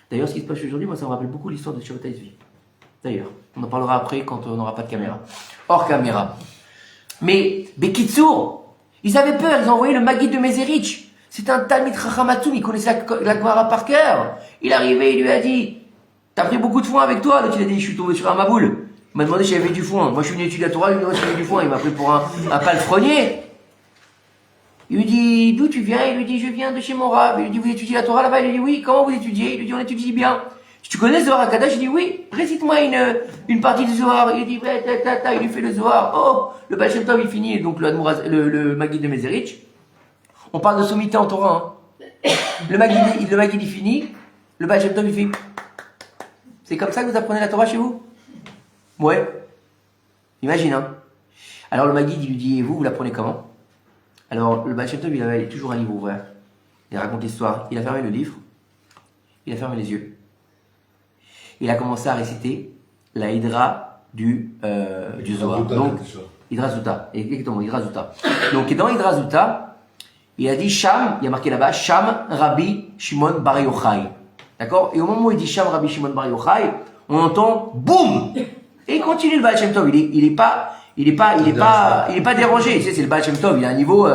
D'ailleurs, ce qui se passe aujourd'hui, moi, ça me rappelle beaucoup l'histoire de Shabbatai Zvi. D'ailleurs, on en parlera après quand on n'aura pas de caméra. Hors caméra. Mais, Bekitsour, ils avaient peur, ils ont envoyé le Maggid de Mezerich. C'était un Talmid Chachamatum, il connaissait la Gemara par cœur. Il est arrivé, il lui a dit, t'as pris beaucoup de foin avec toi? Donc il a dit, je suis tombé sur un maboule. Il m'a demandé si j'avais du foin. Moi, je suis venu étudier la Torah, lui, si j'avais du foin. Il m'a pris pour un palefrenier. Il lui dit, d'où tu viens? Il lui dit, je viens de chez mon rab. Il lui dit, vous étudiez la Torah là-bas? Il lui dit, oui, comment vous étudiez? Il lui dit, on étudie bien. Tu connais le Zohar Akadosh? Il dit oui, récite-moi une partie du Zohar. Il dit, il lui fait le Zohar. Oh, le Baal Shem Tov, il finit, donc le Maguid de Mezerich. On parle de sommité en Torah. Hein. Le Maguid, il finit. Le Baal Shem Tov, il fait. C'est comme ça que vous apprenez la Torah chez vous? Ouais. Imagine, hein. Alors le Maguid, il lui dit, et vous l'apprenez comment? Alors le Baal Shem Tov, il avait toujours un livre ouvert. Il raconte l'histoire. Il a fermé le livre. Il a fermé les yeux. Il a commencé à réciter la Hydra du Zohar. Donc, Hydra Zuta. Exactement, Hydra Zuta. Donc, dans Hydra Zuta, il a dit Sham, il y a marqué là-bas, Sham Rabbi Shimon Bar Yochai. D'accord? Et au moment où il dit Sham Rabbi Shimon Bar Yochai, on entend boum! Et il continue le Baal Shem Tov. Il est pas dérangé. Tu sais, c'est le Baal Shem Tov. Il a un niveau,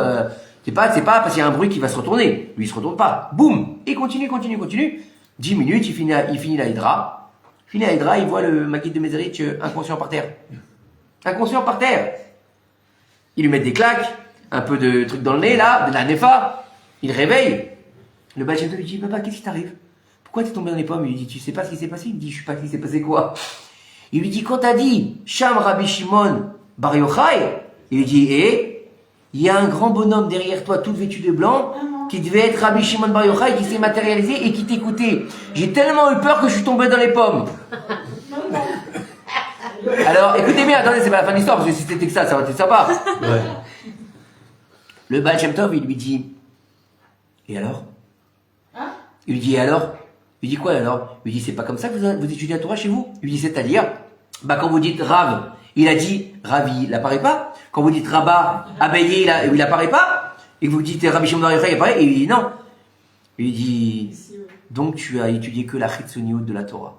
c'est pas parce qu'il y a un bruit qui va se retourner. Lui, il se retourne pas. Boum! Et continue. 10 minutes, il finit la Hydra. Fini à Hydra, il voit le Maguid de Mezerich inconscient par terre. Inconscient par terre. Il lui met des claques, un peu de trucs dans le nez, là, de la néfa. Il réveille. Le Baal Shem Tov lui dit, papa, qu'est-ce qui t'arrive? Pourquoi t'es tombé dans les pommes? Il lui dit, tu sais pas ce qui s'est passé? Il lui dit, je sais pas ce qui s'est passé quoi? Il lui dit, quand t'as dit, Sham Rabbi Shimon Bar Yochai, il lui dit, il y a un grand bonhomme derrière toi, tout vêtu de blanc, qui devait être Rabbi Shimon Bar Yochai, qui s'est matérialisé et qui t'écoutait. J'ai tellement eu peur que je suis tombé dans les pommes. Alors, écoutez bien, attendez, c'est pas la fin de l'histoire, parce que si c'était que ça aurait été sympa. Ouais. Le Baal Shem Tov, il lui dit, et alors? Il lui dit, et alors? Il lui dit quoi alors? Il lui dit, c'est pas comme ça que vous étudiez la Torah chez vous? Il lui dit, c'est-à-dire, quand vous dites Rav, il a dit, Ravi, il apparaît pas. Quand vous dites Rabat, Abaye, il apparaît pas. Et que vous dites Rabbi Shimon Bar Yochai, il apparaît. Et il dit, non. Il lui dit, donc tu as étudié que la Chitsoniout de la Torah.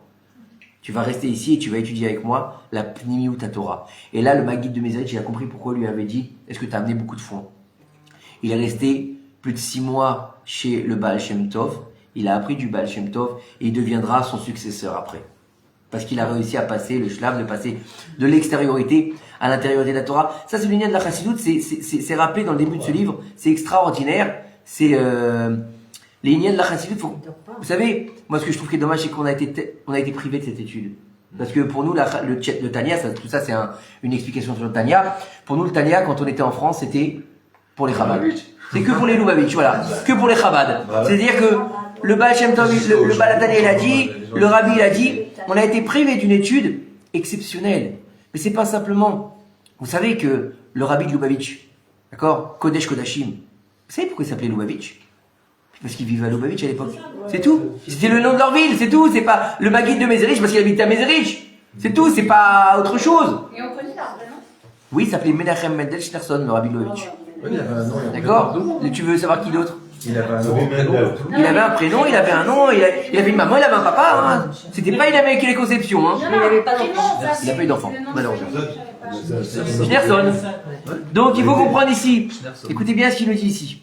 Tu vas rester ici et tu vas étudier avec moi la Pnimiout à Torah. Et là, le Maguid de Mezerich, il a compris pourquoi il lui avait dit, est-ce que tu as amené beaucoup de foin? Il est resté plus de 6 mois chez le Baal Shem Tov. Il a appris du Baal Shem Tov et il deviendra son successeur après. Parce qu'il a réussi à passer le shlav, de passer de l'extériorité à l'intériorité de la Torah. Ça, c'est le lien de la Chassidut, c'est rappelé dans le début de ce livre, c'est extraordinaire. C'est les liens de la Chassidut. Vous savez, moi, ce que je trouve qui est dommage, c'est qu'on a été privé de cette étude. Parce que pour nous, le Tanya, tout ça, c'est une explication sur le Tanya. Pour nous, le Tanya, quand on était en France, c'était pour les Chabad. C'est que pour les Lubavitch, voilà. Que pour les Chabad. C'est-à-dire que le Baal Shem Tov, le Baal Tanya, il a dit, le Rabbi, il a dit, on a été privé d'une étude exceptionnelle. Mais c'est pas simplement, vous savez que le Rabbi de Lubavitch, d'accord, Kodesh Kodashim, vous savez pourquoi il s'appelait Lubavitch? Parce qu'il vivait à Lubavitch à l'époque. C'est tout. C'était le nom de leur ville, c'est tout. C'est pas le Maguid de Mezerich parce qu'il habitait à Mezerich. C'est tout, c'est pas autre chose. Et on connaît l'arbre, non? Oui, il s'appelait Menachem Mendel Schneerson, le Rabbi de Lubavitch. Oui, il avait un nom. D'accord? Et tu veux savoir qui d'autre? Il avait un nom. Il avait un prénom, il avait un nom, il avait une maman, il avait un papa. Hein. C'était pas il avait que les conceptions. Hein. Il n'avait pas d'enfant. Il n'a pas eu d'enfant, malheureusement. Schneerson. Schneerson. Donc il faut comprendre ici. Écoutez bien ce qu'il nous dit ici.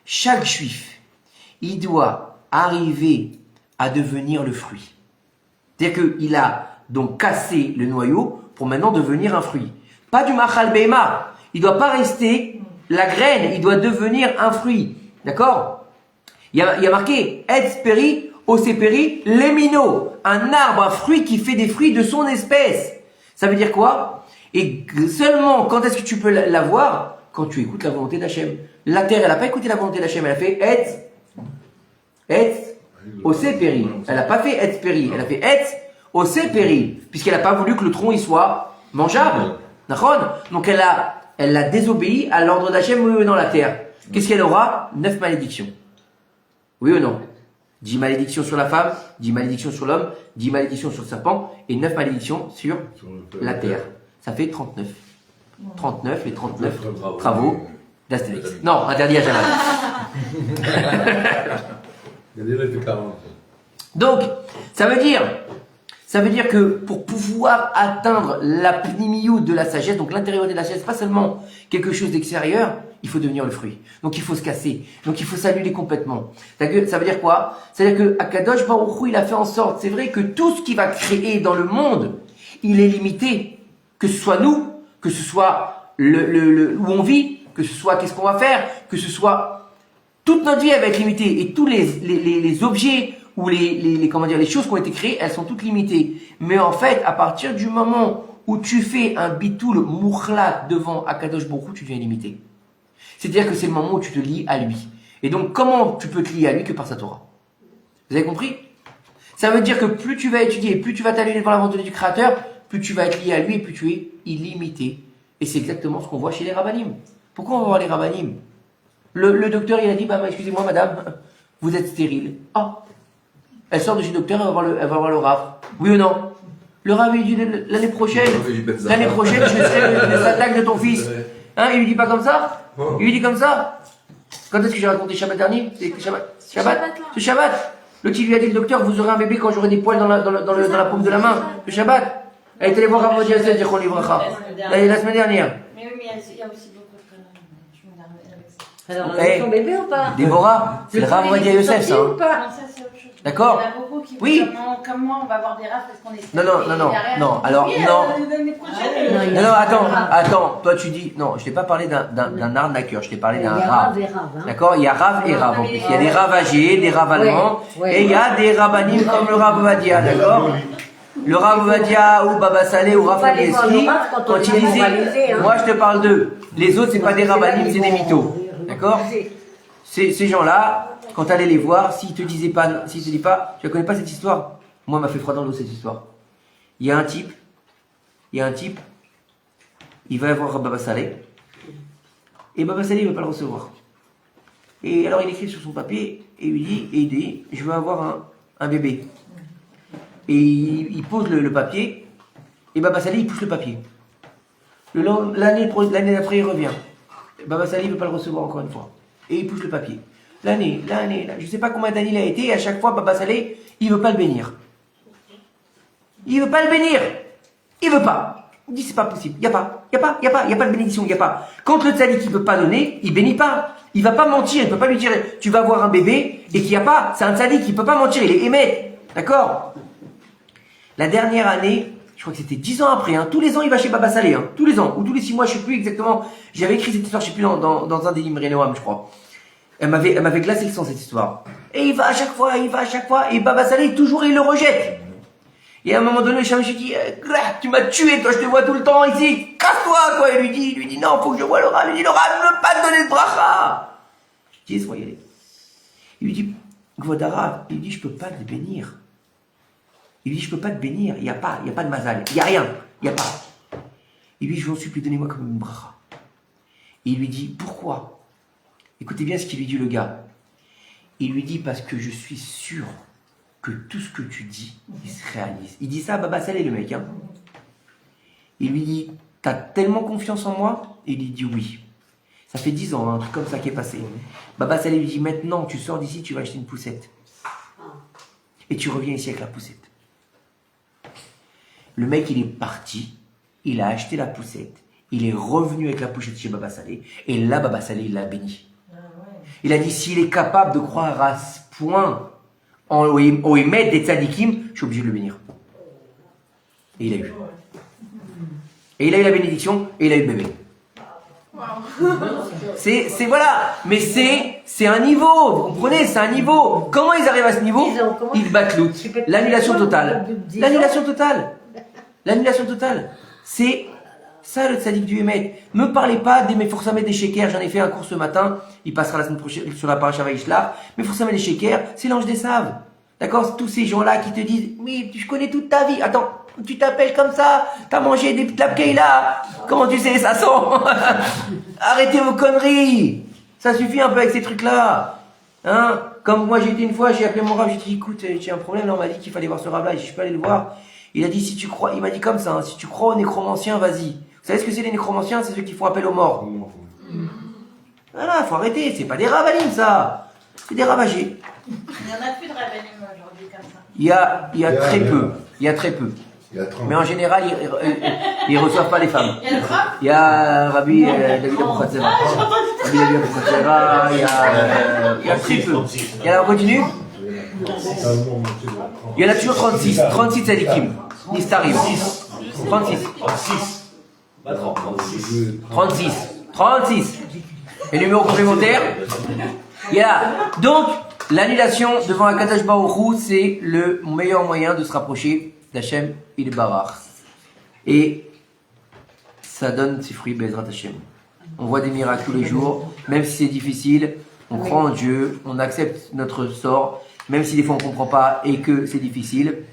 Chaque juif, il doit arriver à devenir le fruit. C'est-à-dire qu'il a donc cassé le noyau pour maintenant devenir un fruit. Pas du machal beima. Il ne doit pas rester la graine, il doit devenir un fruit. D'accord? Il y a marqué Etz peri, oseperi, lemino. Un arbre, un fruit qui fait des fruits de son espèce. Ça veut dire quoi? Et seulement quand est-ce que tu peux l'avoir? Quand tu écoutes la volonté d'Hachem. La terre, elle n'a pas écouté la volonté d'Hachem, elle a fait Etz, oseperi. Elle n'a pas fait Etz peri, elle a fait Etz, oseperi. Puisqu'elle n'a pas voulu que le tronc il soit mangeable. D'accord? Donc elle a désobéi à l'ordre d'Hachem dans la terre. Qu'est-ce qu'elle aura? 9 malédictions. Oui ou non? 10 malédictions sur la femme, 10 malédictions sur l'homme, 10 malédictions sur le serpent, et 9 malédictions sur la terre. Ça fait 39. 39, les 39 travaux d'Astérix. Non, interdit à jamais. Il y a déjà fait 40. Donc, ça veut dire que pour pouvoir atteindre la pnimiout de la sagesse, donc l'intériorité de la sagesse, pas seulement quelque chose d'extérieur, il faut devenir le fruit. Donc il faut se casser. Donc il faut s'annuler complètement. Ça veut dire quoi? C'est-à-dire que Akadosh Baruch Hu, il a fait en sorte, c'est vrai que tout ce qu'il va créer dans le monde, il est limité. Que ce soit nous, que ce soit où on vit, que ce soit qu'est-ce qu'on va faire, que ce soit toute notre vie, elle va être limitée. Et tous les objets où comment dire, les choses qui ont été créées, elles sont toutes limitées. Mais en fait, à partir du moment où tu fais un bitoul moukhlat devant Akadosh Baruch Hu, tu deviens limité. C'est-à-dire que c'est le moment où tu te lies à lui. Et donc, comment tu peux te lier à lui que par sa Torah? Vous avez compris? Ça veut dire que plus tu vas étudier, plus tu vas t'allumer devant la volonté du Créateur, plus tu vas être lié à lui et plus tu es illimité. Et c'est exactement ce qu'on voit chez les rabbanim. Pourquoi on va voir les rabbanim? Le docteur, il a dit, bah, excusez-moi madame, vous êtes stérile. Ah, elle sort de chez le docteur, elle va voir le Rav. Oui ou non? Le Rav, il dit, l'année prochaine, je serai les attaques de ton fils. Hein, il lui dit pas comme ça? Il lui dit comme ça? Quand est-ce que j'ai raconté Shabbat dernier? C'est Shabbat. L'autre, il lui a dit, le docteur, vous aurez un bébé quand j'aurai des poils dans la paume de la main. Le Shabbat. Elle est allée voir Rav Odia Yosef, Zichron Livracha. La semaine dernière. Mais oui, mais il y a aussi beaucoup de conneries. Je m'énerve avec ça. Alors, on a son bébé ou pas? Déborah, c'est le Rav Odia Yosef, ça. Non, ça c'est autre chose. D'accord? Il y en a beaucoup qui Oui. Comment on va avoir des rafs parce qu'on est. Non, alors, oui, non. L'année prochaine. Non, attends, toi tu dis, non, je t'ai pas parlé d'un arnaqueur, je t'ai parlé d'un Rav. D'accord? Il y a Rav et Rav en plus. Il y a des Rav âgés, des Rav allemands, et il y a des Rabbanim comme le Rav Ovadia, d'accord? Le Rav Ovadia ou Baba Saleh ou Rav Kanievski, quand il disait, moi je te parle d'eux. Les autres, c'est pas des Rabbanim, c'est des mythos. D'accord? Ces gens-là, quand tu allais les voir, s'ils te disaient pas, s'ils te disent pas, tu ne connais pas cette histoire? Moi, m'a fait froid dans l'eau cette histoire. Il y a un type, il va voir Baba Saleh, et Baba Saleh ne veut pas le recevoir. Et alors il écrit sur son papier, et il dit, je veux avoir un bébé. Et il pose le papier, et Baba Saleh, il pousse le papier. L'année d'après, il revient. Baba Saleh ne veut pas le recevoir encore une fois. Et il pousse le papier. L'année, je ne sais pas combien d'années il a été, et à chaque fois, Baba Saleh, il ne veut pas le bénir. Il veut pas le bénir. Il veut pas. Il dit c'est pas possible. Il y a pas de bénédiction, il y a pas. Quand le tzaddik il veut pas donner, il bénit pas. Il va pas mentir, il peut pas lui dire tu vas avoir un bébé et qu'il y a pas. C'est un tzaddik, il peut pas mentir, il est émet. D'accord? La dernière année, je crois que c'était 10 ans après, tous les ans il va chez Baba Saleh, tous les ans, ou tous les 6 mois, je sais plus exactement. J'avais écrit cette histoire, je sais plus dans un des livres Noam, je crois. Elle m'avait glacé le sang cette histoire. Et il va à chaque fois, et Baba Saleh toujours il le rejette. Et à un moment donné, le Shamash dit, tu m'as tué, toi je te vois tout le temps ici, casse-toi quoi. Il lui dit, non, faut que je vois le Rav. Il dit, le Rav ne veut pas te donner de bracha. Je dis, laisse-moi y aller. Il lui dit, Gvodara, il dit, je peux pas te bénir. Il lui dit, je peux pas te bénir, il y a pas de mazal, il y a rien, il y a pas. Il lui dit, je vous en supplie, donnez-moi comme une bracha. Et il lui dit, pourquoi? Écoutez bien ce qu'il lui dit le gars. Il lui dit, parce que je suis sûr que tout ce que tu dis, il se réalise. Il dit ça à Baba Saleh, le mec. Il lui dit, t'as tellement confiance en moi? Et il lui dit oui. Ça fait 10 ans, un truc comme ça qui est passé. Baba Saleh lui dit, maintenant, tu sors d'ici, tu vas acheter une poussette. Et tu reviens ici avec la poussette. Le mec, il est parti, il a acheté la poussette, il est revenu avec la poussette chez Baba Saleh, et là, Baba Saleh, il l'a béni. Il a dit, s'il est capable de croire à ce point au émet des tzadikim, je suis obligé de le bénir. Et il a eu. Et il a eu la bénédiction, et il a eu le bébé. C'est voilà, mais c'est un niveau, vous comprenez, c'est un niveau. Comment ils arrivent à ce niveau? Ils battent l'autre. L'annulation totale. L'annulation totale. C'est ça le tzaddik du Hémet. Me parlez pas des Meforsameh des Shekers. J'en ai fait un cours ce matin. Il passera la semaine prochaine sur la paracha Vaishlach. Meforsameh des Shekers, c'est l'ange des saves. D'accord? Tous ces gens-là qui te disent, oui, je connais toute ta vie. Attends, tu t'appelles comme ça? T'as mangé des tlapkei là? Comment tu sais, ça sent? Arrêtez vos conneries. Ça suffit un peu avec ces trucs-là. Hein? Comme moi, j'ai été une fois, j'ai appelé mon rab, j'ai dit, écoute, j'ai un problème, là, on m'a dit qu'il fallait voir ce rab-là, et je peux aller le voir. Il a dit, si tu crois, il m'a dit comme ça, si tu crois aux nécromanciens, vas-y. Vous savez ce que c'est les nécromanciens? C'est ceux qui font appel aux morts. Voilà, faut arrêter, c'est pas des ravanim, ça. C'est des ravagés. Il n'y en a plus de ravanim aujourd'hui comme ça. Il y a très peu. Il y a très peu. Mais en général, ils reçoivent pas les femmes. Il y a le rab? Il y a Rabbi David Aboukhazera. Rabbi David Aboukhazera, il y a très peu. Il y en a, on continue? Il y en a toujours 36. 36 tzadikim. Nistarim. 36. 36. Et numéro complémentaire? Il y a là. Donc, L'annulation devant Akadosh Baruch Hu, c'est le meilleur moyen de se rapprocher d'Hachem Ilbarach. Et ça donne ses fruits, Bezrat Hashem. On voit des miracles tous les jours, même si c'est difficile, on croit en Dieu, on accepte notre sort, même si des fois on ne comprend pas et que c'est difficile.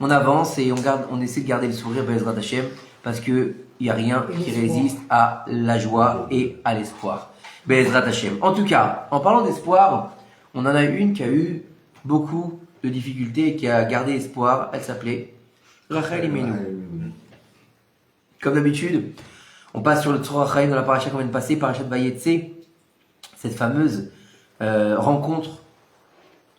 On avance et on essaie de garder le sourire, Bezrat Hashem, parce qu'il n'y a rien qui résiste à la joie et à l'espoir. Bezrat Hashem. En tout cas, en parlant d'espoir, on en a une qui a eu beaucoup de difficultés et qui a gardé espoir. Elle s'appelait Rachel Imenu. Comme d'habitude, on passe sur le Tzorah Chaim dans la paracha qu'on vient de passer, parachat Vayetse, cette fameuse rencontre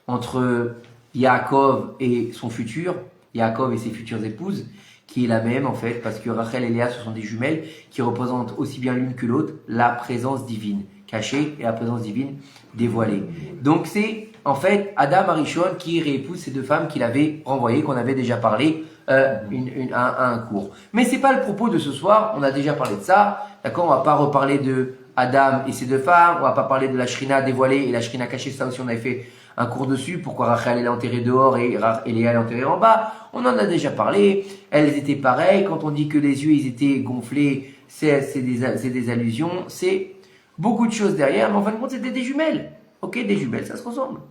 entre Yaakov et son futur, Yaakov et ses futures épouses, qui est la même en fait, parce que Rachel et Léa, ce sont des jumelles qui représentent aussi bien l'une que l'autre la présence divine cachée et la présence divine dévoilée. Donc c'est en fait Adam Arishon qui réépouse ces deux femmes qu'il avait renvoyées, qu'on avait déjà parlé à un cours. Mais c'est pas le propos de ce soir, on a déjà parlé de ça, d'accord, on va pas reparler de Adam et ses deux femmes, on va pas parler de la Shrina dévoilée et la Shrina cachée, ça aussi on avait fait un cours dessus, pourquoi Rachel elle est enterrée dehors et Léa elle est enterrée en bas, on en a déjà parlé, elles étaient pareilles, quand on dit que les yeux ils étaient gonflés, c'est des allusions, c'est beaucoup de choses derrière, mais en fin de compte c'était des jumelles, ok, des jumelles, ça se ressemble.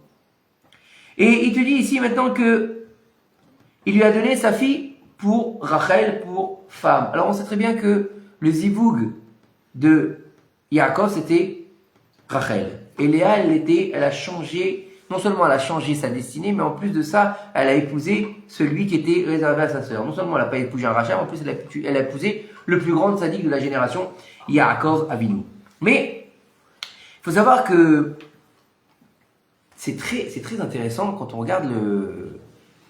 Et il te dit ici maintenant que il lui a donné sa fille pour Rachel, pour femme. Alors on sait très bien que le zivoug de Yaakov c'était Rachel. Et Léa, elle a changé, non seulement elle a changé sa destinée, mais en plus de ça, elle a épousé celui qui était réservé à sa sœur. Non seulement elle n'a pas épousé un rachat, en plus elle a épousé le plus grand sadique de la génération, Yaakov Avinu. Mais il faut savoir que c'est très intéressant quand on regarde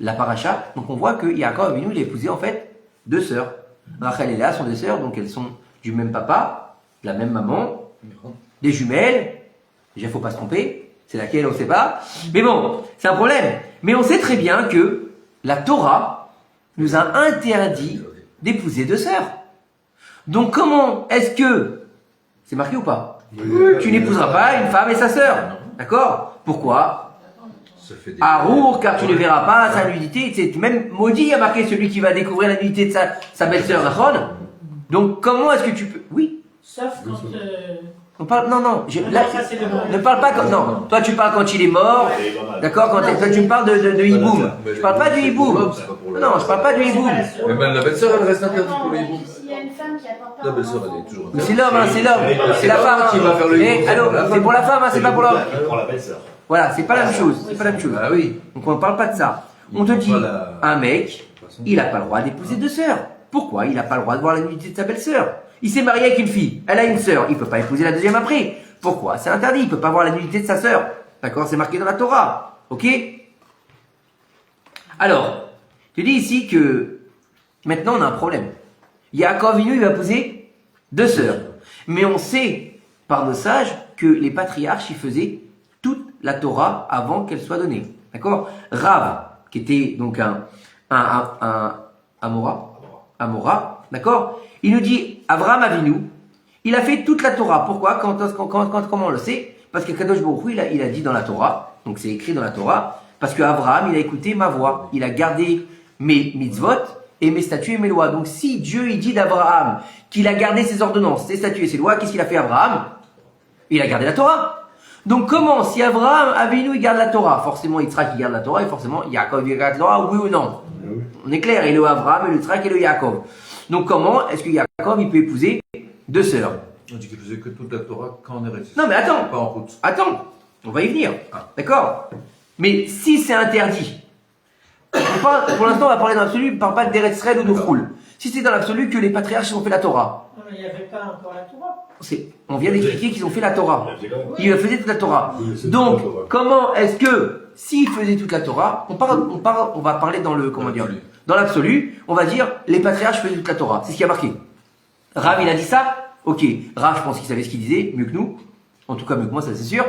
la paracha. Donc on voit que Yaakov Avinu, il a épousé en fait deux sœurs. Rachel et Léa sont des sœurs, donc elles sont du même papa, de la même maman, des jumelles. Déjà, faut pas se tromper. C'est laquelle, on sait pas. Mais bon, c'est un problème. Mais on sait très bien que la Torah nous a interdit d'épouser deux sœurs. Donc comment est-ce que, c'est marqué ou pas? Tu n'épouseras pas une femme et sa sœur. D'accord? Pourquoi? Arour, car tu ne verras pas sa nudité. C'est même maudit, il y a marqué celui qui va découvrir la nudité de sa belle-sœur, Rachel. Donc comment est-ce que tu peux... Oui. Sauf quand. On parle, non, là, ne parle pas quand, non, toi tu parles quand il est mort, d'accord, toi tu me parles de hiboum, je parle pas du hiboum, non, je parle pas du hiboum. Mais même la belle-sœur, elle reste interdite pour le hiboum. S'il y a une femme qui apporte pas La belle-sœur, elle est toujours interdite. C'est l'homme, c'est la femme qui va faire le hiboum. Allô, c'est pour la femme, c'est pas pour l'homme. Pour la belle-sœur. Voilà, c'est pas la même chose, c'est pas la même chose. Ah oui. Donc on ne parle pas de ça. On te dit, un mec, il n'a pas le droit d'épouser deux sœurs. Pourquoi il n'a pas le droit de voir la nudité de sa belle-sœur? Il s'est marié avec une fille, elle a une sœur, il peut pas épouser la deuxième après. Pourquoi? C'est interdit, il peut pas voir la nudité de sa sœur. D'accord? C'est marqué dans la Torah. Ok? Alors, tu dis ici que maintenant on a un problème. Yaakov Avinu, il va épouser deux sœurs. Mais on sait par nos sages que les patriarches y faisaient toute la Torah avant qu'elle soit donnée. D'accord? Rav, qui était donc un Amora, d'accord? Il nous dit, Avraham Avinu, il a fait toute la Torah. Pourquoi? Comment on le sait? Parce que Kadosh Baruch Hu, il a dit dans la Torah, donc c'est écrit dans la Torah, parce que Avraham, il a écouté ma voix, il a gardé mes mitzvot et mes statuts et mes lois. Donc si Dieu, il dit d'Abraham qu'il a gardé ses ordonnances, ses statuts et ses lois, qu'est-ce qu'il a fait Abraham? Il a gardé la Torah. Donc comment, si Avraham, Avinu, il garde la Torah, forcément Yitzhak, il garde la Torah, et forcément Yaakov, il garde la Torah, oui ou non? On est clair, et le Avraham, et le Yitzhak, et le Yaakov. Donc comment est-ce que Yaakov, il peut épouser deux sœurs? On dit qu'il faisait que toute la Torah quand on est resté. Non mais attends, Pas en route. attends, on va y venir, d'accord? Mais si c'est interdit, pour l'instant on va parler dans l'absolu, on ne parle pas d'Eretzrel ou de Khoul. Si c'est dans l'absolu que les patriarches ont fait la Torah, Non, mais il n'y avait pas encore la Torah. on vient d'expliquer qu'ils ont fait la Torah. Ils faisaient toute la Torah. Oui, c'est Donc, toute la Torah. comment est-ce que, s'ils faisaient toute la Torah, on va parler dans le, comment dire, dans l'absolu, on va dire, les patriarches faisaient toute la Torah. C'est ce qui a marqué. Rav, il a dit ça? Ok. Rav, je pense qu'il savait ce qu'il disait, mieux que nous. En tout cas, mieux que moi, ça c'est sûr.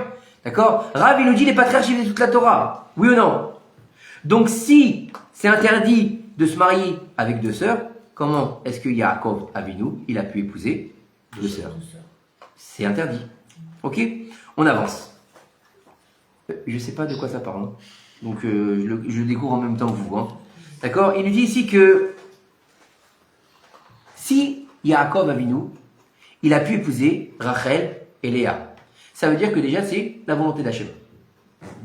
D'accord? Rav, il nous dit, les patriarches faisaient toute la Torah. Oui ou non? Donc, si c'est interdit de se marier avec deux sœurs, comment est-ce que Yaakov Avinu, il a pu épouser deux sœurs? C'est interdit. Ok? On avance. Je ne sais pas de quoi ça parle. Hein. Donc je le découvre en même temps que vous. Hein. D'accord? Il nous dit ici que si Yaakov Avinu, il a pu épouser Rachel et Léa, ça veut dire que déjà c'est la volonté d'Hachem.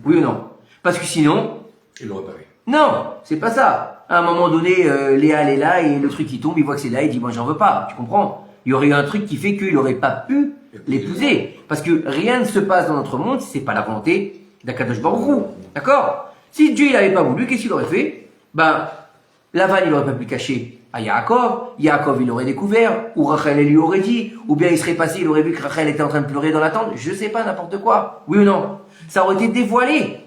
Oui ou non? Parce que sinon... Il l'aurait pas fait. Non, c'est pas ça. À un moment donné, Léa elle est là et le truc qui tombe, il voit que c'est là, il dit moi j'en veux pas. Tu comprends? Il y aurait eu un truc qui fait qu'il n'aurait pas pu l'épouser. Parce que rien ne se passe dans notre monde si c'est pas la volonté d'Akadosh Baruch Hu. D'accord? Si Dieu il n'avait pas voulu, qu'est-ce qu'il aurait fait? Ben, Lavan il aurait pas pu cacher à Yaakov. Yaakov il aurait découvert, ou Rachel elle lui aurait dit, ou bien il serait passé, il aurait vu que Rachel était en train de pleurer dans la tente. Je sais pas, n'importe quoi. Oui ou non? Ça aurait été dévoilé.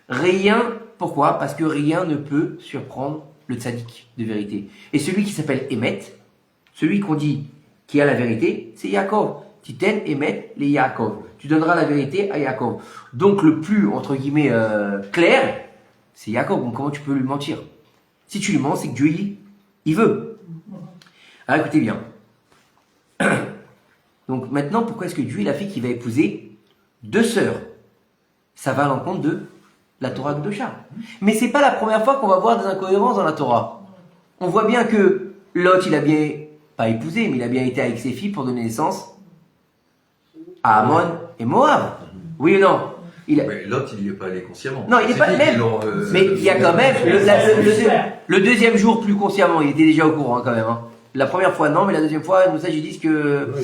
Rien. Pourquoi? Parce que rien ne peut surprendre le tzaddik de vérité. Et celui qui s'appelle Emet, celui qu'on dit qui a la vérité, c'est Yaakov. Titen Emet les Yaakov. Tu donneras la vérité à Yaakov. Donc le plus, entre guillemets, clair, c'est Yaakov. Donc comment tu peux lui mentir? Si tu lui mens, c'est que Dieu, il veut. Alors écoutez bien. Donc maintenant, pourquoi est-ce que Dieu, il a fait qu'il va épouser deux sœurs? Ça va à l'encontre de la Torah Kedosha. Mais c'est pas la première fois qu'on va voir des incohérences dans la Torah. On voit bien que Lot, il a bien, pas épousé, mais il a bien été avec ses filles pour donner naissance à Ammon et Moab. Oui ou non? Mais Lot, il n'y est pas allé consciemment. Non, il n'est pas même. Mais il y a quand même le deuxième jour plus consciemment, il était déjà au courant quand même. Hein. La première fois non, mais la deuxième fois, nous ça, ils disent que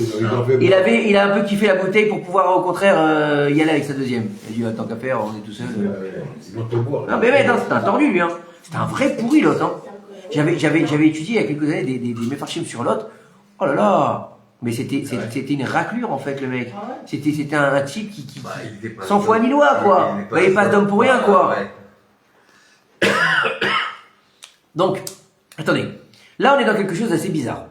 il a un peu kiffé la bouteille pour pouvoir au contraire y aller avec sa deuxième. Il dit tant qu'à faire, on est tout seul. Non mais non, c'était un tordu lui. Hein. C'était un vrai pourri Lot. Hein. J'avais étudié il y a quelques années des méfarchim sur Lot. Oh là là. Mais c'était une raclure en fait le mec. C'était un type qui 100 fois ni loi quoi. Il passe d'homme pour rien quoi. Donc, attendez. Là, on est dans quelque chose d'assez bizarre.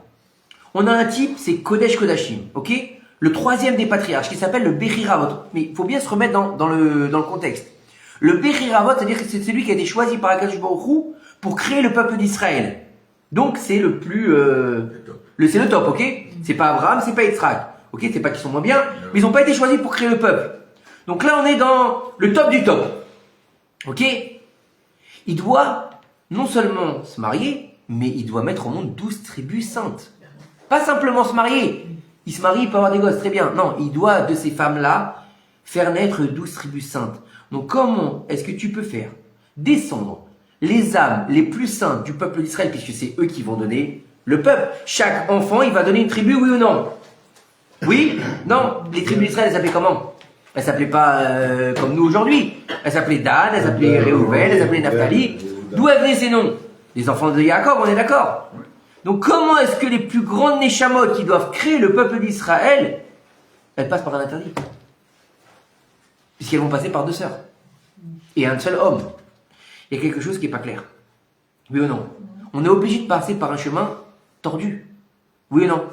On a un type, c'est Kodesh Kodashim, ok? Le troisième des patriarches, qui s'appelle le Bechiravot. Mais il faut bien se remettre dans le contexte. Le Bechiravot, c'est-à-dire que c'est celui qui a été choisi par Akadosh Baruch Hu pour créer le peuple d'Israël. Donc, c'est le plus... c'est le top, ok? C'est pas Abraham, c'est pas Yitzhak. Ok? C'est pas qu'ils sont moins bien, mais ils n'ont pas été choisis pour créer le peuple. Donc là, on est dans le top du top. Ok? Il doit non seulement se marier, mais il doit mettre au monde 12 tribus saintes. Pas simplement se marier. Il se marie, il peut avoir des gosses, très bien. Non, il doit, de ces femmes-là, faire naître 12 tribus saintes. Donc comment est-ce que tu peux faire descendre les âmes les plus saintes du peuple d'Israël, puisque c'est eux qui vont donner le peuple. Chaque enfant, il va donner une tribu, oui ou non? Oui? Non? Les tribus d'Israël, elles s'appelaient comment? Elles s'appelaient pas comme nous aujourd'hui. Elles s'appelaient Dan, elles s'appelaient Réhouven, elles s'appelaient Naphtali. D'où venaient ces noms? Les enfants de Yaakov, on est d'accord? Donc comment est-ce que les plus grandes Neshamot qui doivent créer le peuple d'Israël, elles passent par un interdit? Puisqu'elles vont passer par deux sœurs. Et un seul homme. Il y a quelque chose qui n'est pas clair. Oui ou non? On est obligé de passer par un chemin tordu. Oui ou non?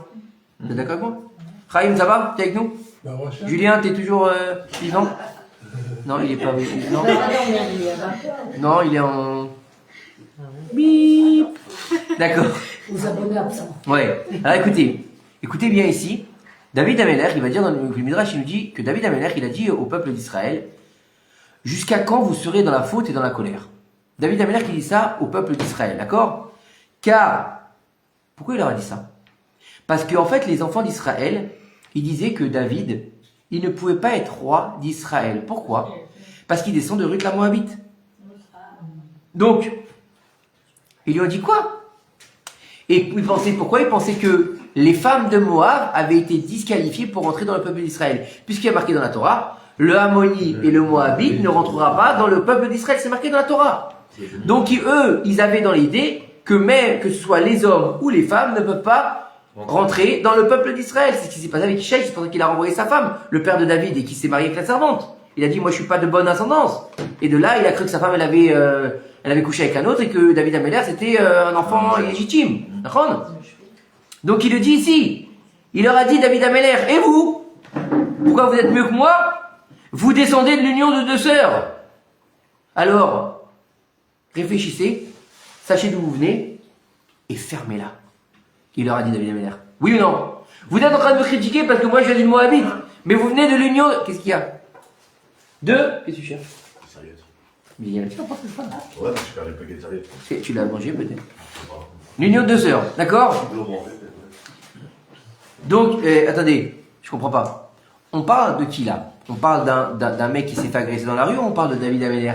Vous êtes d'accord avec moi? Chaim, ça va? T'es avec nous? Julien, t'es toujours vivant? Non, il est pas... Non, non il est en... Bip. D'accord. Vous abonnez absents. Ouais. Alors écoutez bien ici. David Amelech, il va dire dans le Midrash, il nous dit que David Amelech, il a dit au peuple d'Israël, jusqu'à quand vous serez dans la faute et dans la colère? David Amelech, il dit ça au peuple d'Israël, d'accord? Car, pourquoi il leur a dit ça? Parce qu'en fait, les enfants d'Israël, ils disaient que David, il ne pouvait pas être roi d'Israël. Pourquoi? Parce qu'il descend de Ruth la Moabite. Donc, ils lui ont dit quoi? Et ils pensaient, pourquoi? Ils pensaient que les femmes de Moab avaient été disqualifiées pour rentrer dans le peuple d'Israël. Puisqu'il y a marqué dans la Torah, le Ammoni et le Moabite ne rentrera pas dans le peuple d'Israël. C'est marqué dans la Torah. Donc eux, ils avaient dans l'idée que même que ce soit les hommes ou les femmes ne peuvent pas rentrer dans le peuple d'Israël. C'est ce qui s'est passé avec Ishaï, c'est pour ça qu'il a renvoyé sa femme, le père de David, et qui s'est marié avec la servante. Il a dit, moi je suis pas de bonne ascendance. Et de là, il a cru que sa femme, elle avait couché avec un autre et que David Améler, c'était un enfant illégitime. D'accord? Donc il le dit ici. Il leur a dit, David Améler, et vous? Pourquoi vous êtes mieux que moi? Vous descendez de l'union de deux sœurs. Alors, réfléchissez, sachez d'où vous venez, et fermez-la. Il leur a dit, David Améler. Oui ou non? Vous êtes en train de me critiquer parce que moi je viens d'une Moabite, mais vous venez de l'union... Qu'est-ce qu'il y a? Qu'est-ce que tu cherches? Serviette. Mais il y a un petit rapport, c'est ça. Ouais, mais j'ai perdu le paquet de serviettes. Tu l'as mangé peut-être. L'union de deux sœurs, d'accord? Donc, attendez, je comprends pas. On parle de qui là? On parle d'un mec qui s'est fait agresser dans la rue ou on parle de David Améler?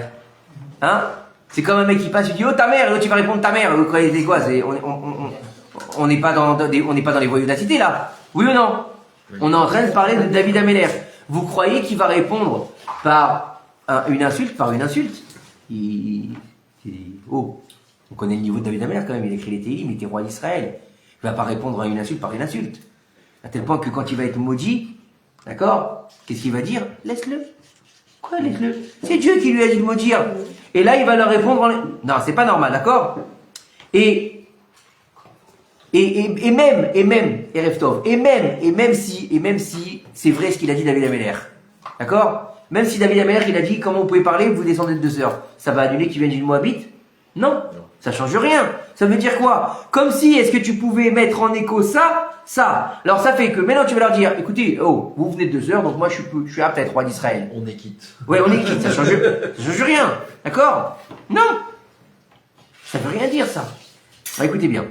Hein? C'est comme un mec qui passe et dit oh ta mère, et l'autre tu vas répondre ta mère. Vous croyez c'est quoi? On n'est pas dans les voyous de la cité là. Oui ou non? On est en train de parler de David Améler. Vous croyez qu'il va répondre par une insulte? Oh, on connaît le niveau de David Améler quand même. Il écrit les Télim, il était roi d'Israël. Il va pas répondre à une insulte par une insulte. À tel point que quand il va être maudit, d'accord, qu'est-ce qu'il va dire? Laisse-le. Quoi, laisse-le? C'est Dieu qui lui a dit de maudire. Et là, il va leur répondre non, c'est pas normal, d'accord? Et même si c'est vrai ce qu'il a dit David Améler, d'accord? Même si David Améler, il a dit comment vous pouvez parler, vous descendez de deux sœurs, ça va annuler qu'il vienne d'une Moabite? Non, ça change rien. Ça veut dire quoi? Comme si, est-ce que tu pouvais mettre en écho ça? Alors ça fait que maintenant tu vas leur dire, écoutez, oh, vous venez de deux sœurs, donc moi je suis apte à être roi d'Israël. On est quitte. Ouais, on est quitte, ça change rien, d'accord? Non, ça veut rien dire ça. Alors, écoutez bien.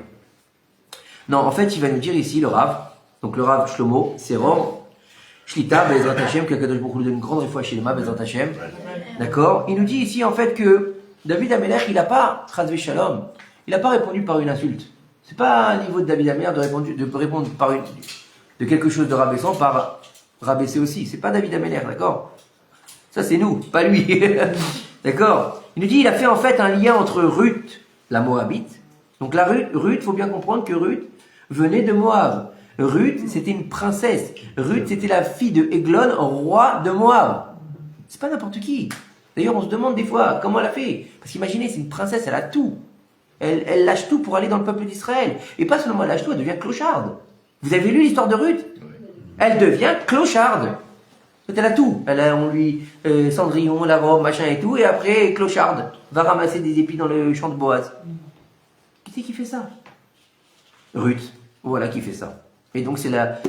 Non, en fait, il va nous dire ici le Rav, donc le Rav Shlomo, c'est Rom, Shlita, Bezrat Hashem, que Kadosh Baruch Hu lui donne une grande fois chez le Ma, Bezrat Hashem, d'accord? Il nous dit ici en fait que David Améler, il n'a pas, Chazvé Shalom, il n'a pas répondu par une insulte. C'est pas un niveau de David Améler de répondre par de quelque chose de rabaissant par rabaisser aussi. C'est pas David Améler, d'accord? Ça c'est nous, pas lui. D'accord? Il nous dit, il a fait en fait un lien entre Ruth, la Moabite. Donc la Ruth, faut bien comprendre que Ruth venait de Moab. Ruth, c'était une princesse. Ruth, c'était la fille de Eglon, roi de Moab. C'est pas n'importe qui. D'ailleurs, on se demande des fois comment elle a fait. Parce qu'imaginez, c'est une princesse, elle a tout. Elle lâche tout pour aller dans le peuple d'Israël. Et pas seulement elle lâche tout, elle devient clocharde. Vous avez lu l'histoire de Ruth? Elle devient clocharde. Elle a tout. On lui, Cendrillon, la robe, machin et tout, et après, clocharde. Va ramasser des épis dans le champ de Boaz. Qui c'est qui fait ça? Ruth. Voilà qui fait ça. Et donc, c'est la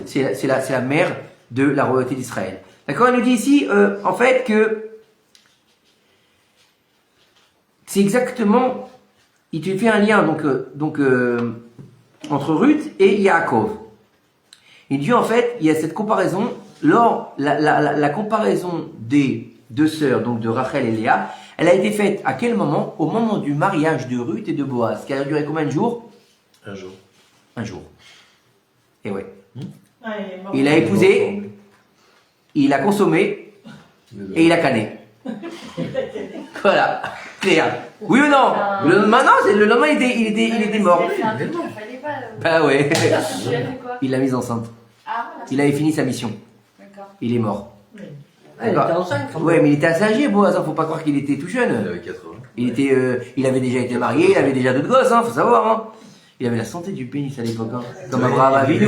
mère de la royauté d'Israël. D'accord? Elle nous dit ici, en fait, que c'est exactement, il te fait un lien entre Ruth et Yaakov. Il dit en fait, il y a cette comparaison, la comparaison des deux sœurs, donc de Rachel et Léa, elle a été faite à quel moment? Au moment du mariage de Ruth et de Boaz, qui a duré combien de jours? Un jour. Un jour. Et ouais. Ouais, Il a épousé, il a consommé et il a canné. Voilà. Claire. Oui ou non? Le lendemain, il était mort. Bah ouais. Il l'a mise enceinte. Il avait fini sa mission. Il est mort. Elle était enceinte. Ouais, mais il était assez âgé, Boaz, faut pas croire qu'il était tout jeune. Il avait 80. Il avait déjà été marié, il avait déjà d'autres gosses, faut savoir, hein. Il avait la santé du pénis à l'époque, hein. Comme Abraham Avinu.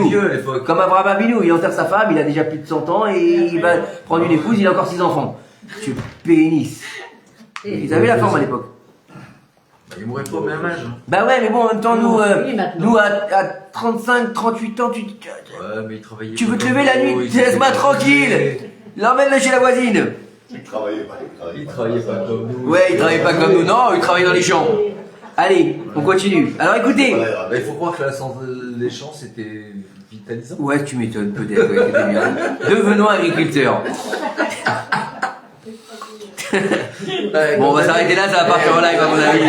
Comme Abraham Avinu, il enterre sa femme, il a déjà plus de 100 ans et il va prendre une épouse, il a encore 6 enfants. Tu pénis. Ils avaient la forme à l'époque. Il mourrait pas au même âge. Bah ouais, mais bon, en même temps, nous à 35, 38 ans, Ouais, mais il travaillait. tu veux te lever la nuit, laisse-moi tranquille. L'emmène-le chez la voisine. Il travaillait pas. Il travaillait pas comme nous. Ouais, il travaillait pas comme nous, non, il travaillait dans les champs. Allez, on continue. Alors écoutez. Il faut croire que les champs c'était vitalisant. Ouais, tu m'étonnes peut-être. Ouais, c'était bien. Devenons agriculteurs. Bon, on va s'arrêter là, ça va partir en live à mon avis.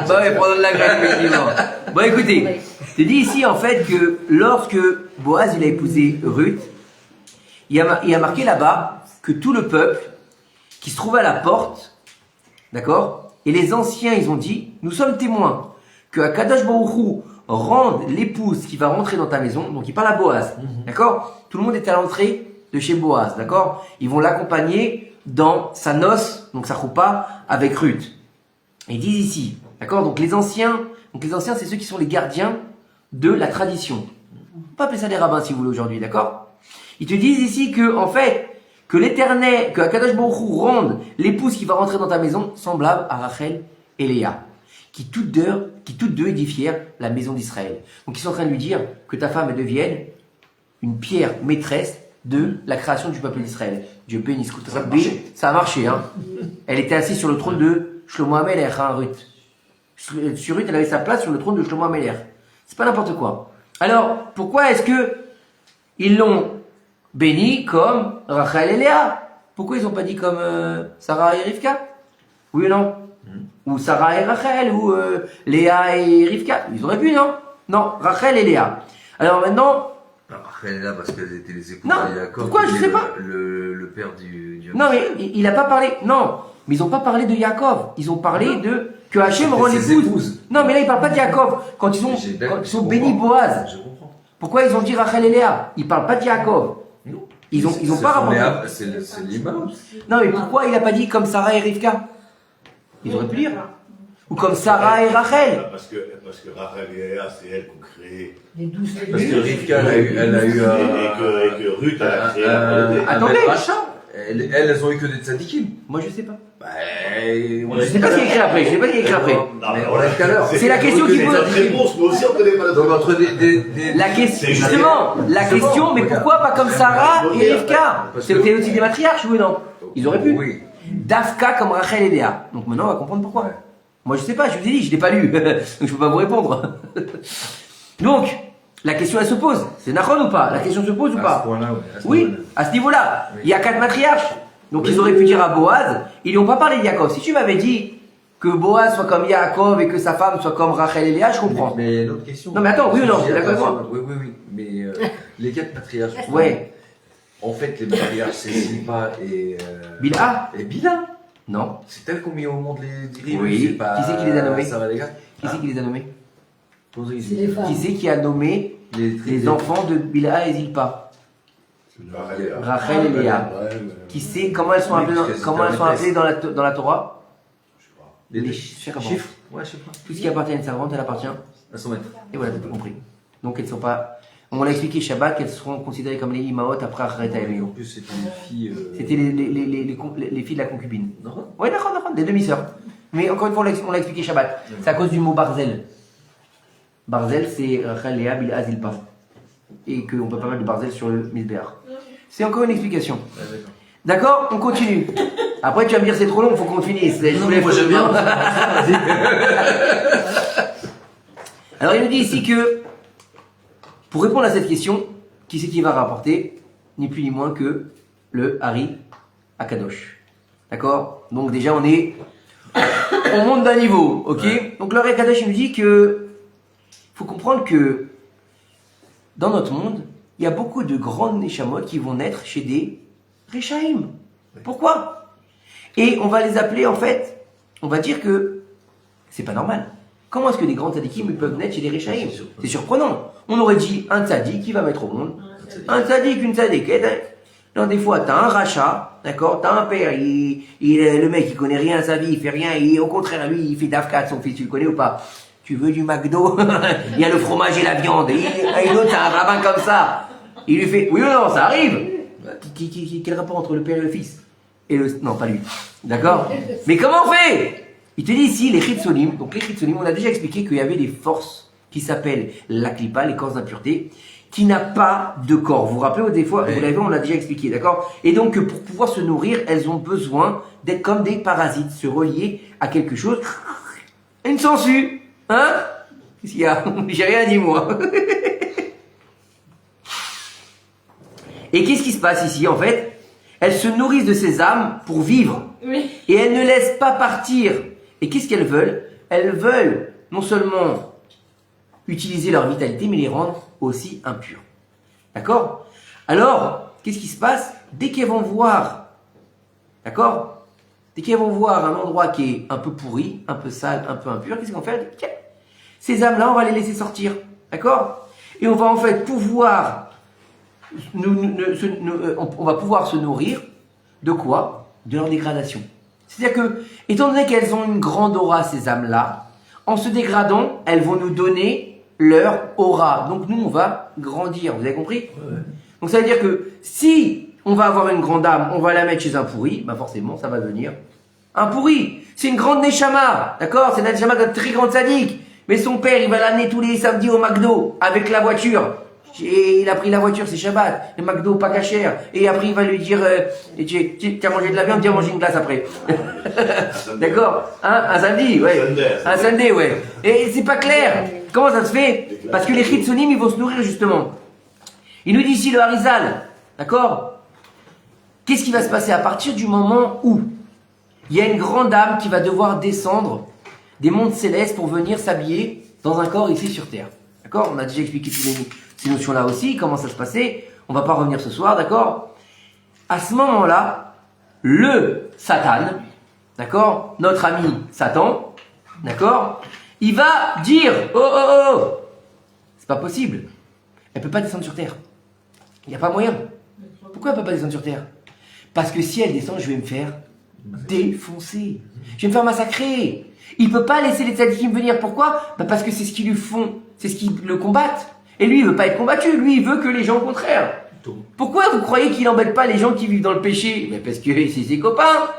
Bah ouais, prendre de la graine, effectivement. Bon, écoutez, c'est dit ici en fait que lorsque Boaz il a épousé Ruth, il a marqué là-bas que tout le peuple qui se trouvait à la porte, d'accord, et les anciens ils ont dit, nous sommes témoins que Akadosh Baruch Hu rende l'épouse qui va rentrer dans ta maison, donc il parle à Boaz, d'accord, tout le monde est à l'entrée de chez Boaz, d'accord, ils vont l'accompagner dans sa noce, donc sa choupa, avec Ruth. Et ils disent ici, d'accord, donc les anciens c'est ceux qui sont les gardiens de la tradition. On peut pas appeler ça des rabbins si vous voulez aujourd'hui, d'accord? Ils te disent ici que, en fait, que l'Éternel, que Akadosh Baruch Hu rende l'épouse qui va rentrer dans ta maison semblable à Rachel et Léa, qui toutes deux édifièrent la maison d'Israël. Donc ils sont en train de lui dire que ta femme devienne une pierre maîtresse de la création du peuple d'Israël. Dieu bénisse Ruth. Ça a marché. Ça a marché, hein. Elle était assise sur le trône de Shlomo HaMelech, hein, Ruth. Sur Ruth, elle avait sa place sur le trône de Shlomo HaMelech. C'est pas n'importe quoi. Alors, pourquoi est-ce que ils l'ont béni comme Rachel et Léa? Pourquoi ils n'ont pas dit comme Sarah et Rivka? Oui ou non? Ou Sarah et Rachel, ou Léa et Rivka? Ils auraient pu, non? Non, Rachel et Léa. Alors maintenant... Rachel est là parce qu'elles étaient les épouses Non, de Jacob. pourquoi? Je sais pas. Le père du... Non, mais il a pas parlé... Non, mais ils n'ont pas parlé de Yaakov. Ils ont parlé de... Que Hachem rend Ses l'épouse. épouses. Non, mais là, ils parlent pas de Yaakov. Quand ils sont bénis Boaz. Je comprends. Pourquoi ils ont dit Rachel et Léa? Ils parlent pas de Yaakov. Non. Ils ont pas rapporté. C'est l'imam. Non, mais pourquoi il a pas dit comme Sarah et Rivka? Ils auraient pu dire. Ou comme Sarah et Rachel. Parce que Rachel et Léa, c'est elles qui ont créé. Les 12 Parce que Rivka, elle a eu Et que Ruth, elle a créé la Attendez. bel rachat. Elles ont eu que des tzadikim. Moi, je sais pas. Je Je sais pas ce qui est écrit après. Je sais pas ce qui est écrit après. Non, Mais mais on l'a dit tout à l'heure. C'est la question qui C'est pose. notre réponse, nous aussi on connaît pas Donc notre entre des... La question, C'est justement, la Justement, question, mais regarde. pourquoi pas comme Sarah et Rivka? Parce C'est que- aussi des matriarches, oui ou non? Ils auraient pu. Oui. Dafka comme Rachel et Léa. Donc maintenant, on va comprendre pourquoi. Ouais. Moi, je sais pas, je vous ai dit, je l'ai pas lu. Donc je peux pas vous répondre. Donc, la question, elle se pose. C'est Nachon ou pas? La question se pose ou À ce pas? point-là, oui. À ce Oui, niveau-là. à ce niveau-là. Oui. Il y a 4 matriarches. Donc Oui. ils auraient pu dire à Boaz, ils lui ont pas parlé de Yaakov. Si tu m'avais dit que Boaz soit comme Yaakov et que sa femme soit comme Rachel et Léa, je comprends. Mais il y a une autre question. Non, mais attends, oui ou non, t'es d'accord avec moi? Oui, oui, oui. Mais les 4 patriarches. Ouais. En fait, les patriarches, c'est Silpa et... Bilha? Et Bila. Non. C'est elles qui ont mis au monde les dirigeants. Oui. C'est pas- Qui c'est qui les a nommés? Ça va les gars. Qui c'est qui les a nommés? C'est les femmes. Qui c'est qui a nommé les enfants de Bilha et Zilpa? Rachel et Léa. Qui sait comment elles sont Oui, appelées parce que c'est comment elles sont la appelées dans la Torah? Les Les chiffres. chiffres. Ouais, je sais pas. Tout ce qui appartient à une servante, elle appartient. À son maître. Et voilà, t'as tout compris. Donc elles sont pas. On l'a expliqué Shabbat qu'elles seront considérées comme les Imaot après Achareta En et plus, c'était une fille. C'était les filles de la concubine. Non. Oui, d'accord, des demi-sœurs. Mais encore une fois, on l'a expliqué Shabbat. C'est à cause du mot Barzel. Barzel, c'est Rachel, Léa, Bilha, Zilpa. Et qu'on peut pas mettre de Barzel sur le Misbéach. C'est encore une explication. Ah, d'accord. D'accord, on continue. Après, tu vas me dire c'est trop long, il faut qu'on finisse. Je voulais- moi j'aime bien. Alors, il nous dit ici que, pour répondre à cette question, qui c'est qui va rapporter? Ni plus ni moins que le Hari Akadosh. D'accord? Donc, déjà, on monte d'un niveau, ok? Ouais. Donc, le Hari Akadosh, il nous dit que, faut comprendre que, dans notre monde, il y a beaucoup de grandes Neshamot qui vont naître chez des Rechaim. Pourquoi? Et on va les appeler, en fait, on va dire que c'est pas normal. Comment est-ce que des grands tzadikim peuvent naître chez des Rechaim? C'est surprenant. On aurait dit un tzadik qui va mettre au monde, un tzadik, une tzadikette. Non, des fois, t'as un rachat, d'accord? T'as un père, le mec, il connaît rien à sa vie, il fait rien, et au contraire, lui, il fait d'Afkat, son fils, tu le connais ou pas? Tu veux du McDo? Il y a le fromage et la viande. Et l'autre, c'est un rabbin comme ça. Il lui fait, oui ou non, ça arrive. Quel rapport entre le père et le fils? Non, pas lui. D'accord? Mais comment on fait? Il te dit ici, les Chitsonim. Donc les Chitsonim, on a déjà expliqué qu'il y avait des forces qui s'appellent la Klipa, les corps d'impureté, qui n'a pas de corps. Vous vous rappelez, des fois, Oui. vous l'avez vu, on l'a déjà expliqué, d'accord? Et donc, pour pouvoir se nourrir, elles ont besoin d'être comme des parasites, se relier à quelque chose. Une sangsue. Hein? Qu'est-ce qu'il y a? J'ai rien dit, moi. Et qu'est-ce qui se passe ici, en fait? Elles se nourrissent de ces âmes pour vivre. Oui. Et elles ne laissent pas partir. Et qu'est-ce qu'elles veulent? Elles veulent non seulement utiliser leur vitalité, mais les rendre aussi impures. D'accord? Alors, qu'est-ce qui se passe? Dès qu'elles vont voir, d'accord? Dès qu'elles vont voir un endroit qui est un peu pourri, un peu sale, un peu impur, qu'est-ce qu'on fait? Tiens, ces âmes-là, on va les laisser sortir. D'accord? Et on va en fait pouvoir on va pouvoir se nourrir de quoi? De leur dégradation. C'est-à-dire que, étant donné qu'elles ont une grande aura, ces âmes-là, en se dégradant, elles vont nous donner leur aura. Donc nous, on va grandir. Vous avez compris? Donc ça veut dire que si on va avoir une grande âme, on va la mettre chez un pourri, bah forcément, ça va devenir un pourri. C'est une grande neshama, d'accord? C'est une neshama d'un très grand sadique. Mais son père, il va l'amener tous les samedis au McDo avec la voiture. il a pris la voiture, c'est Shabbat, le McDo pas cachère, et après il va lui dire, tu as mangé de la viande, tu as mangé une glace après. D'accord? Hein? Un samedi, ouais. Un Sunday, ouais. Et c'est pas clair. Comment ça se fait? Parce que les Chitsonim, ils vont se nourrir justement. Il nous dit ici le Harizal, d'accord? Qu'est-ce qui va se passer à partir du moment où il y a une grande âme qui va devoir descendre des mondes célestes pour venir s'habiller dans un corps ici sur terre. D'accord? On a déjà expliqué toutes ces notions-là aussi, comment ça se passait. On va pas revenir ce soir, d'accord? À ce moment-là, le Satan, d'accord? Notre ami Satan, d'accord? Il va dire, oh, c'est pas possible. Elle peut pas descendre sur terre. Il n'y a pas moyen. Pourquoi elle peut pas descendre sur terre? Parce que si elle descend, je vais me faire défoncer. Je vais me faire massacrer. Il peut pas laisser les tzadikim venir. Pourquoi? Parce que c'est ce qu'ils lui font, c'est ce qui le combattent. Et lui, il veut pas être combattu. Lui, il veut que les gens au contraire. Pourquoi vous croyez qu'il embête pas les gens qui vivent dans le péché? Mais parce que c'est ses copains.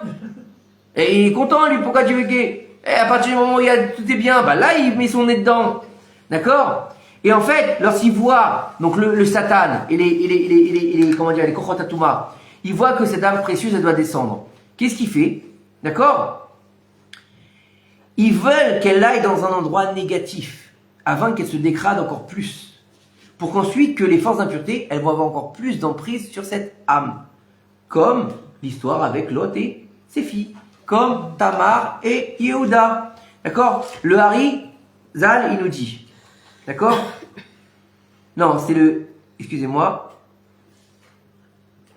Et il est content, lui. Pourquoi tu veux qu'il... Et à partir du moment où tout est bien, bah là, il met son nez dedans. D'accord? Et en fait, lorsqu'il voit donc le Satan et les comment dire, les Kochot Hatuma, il voit que cette âme précieuse, elle doit descendre. Qu'est-ce qu'il fait? D'accord? Ils veulent qu'elle aille dans un endroit négatif, afin qu'elle se dégrade encore plus. Pour qu'ensuite, que les forces d'impureté, elles vont avoir encore plus d'emprise sur cette âme. Comme l'histoire avec Lot et ses filles. Comme Tamar et Yehuda. D'accord? Le Hari Zal, il nous dit. D'accord? Non, c'est le... Excusez-moi.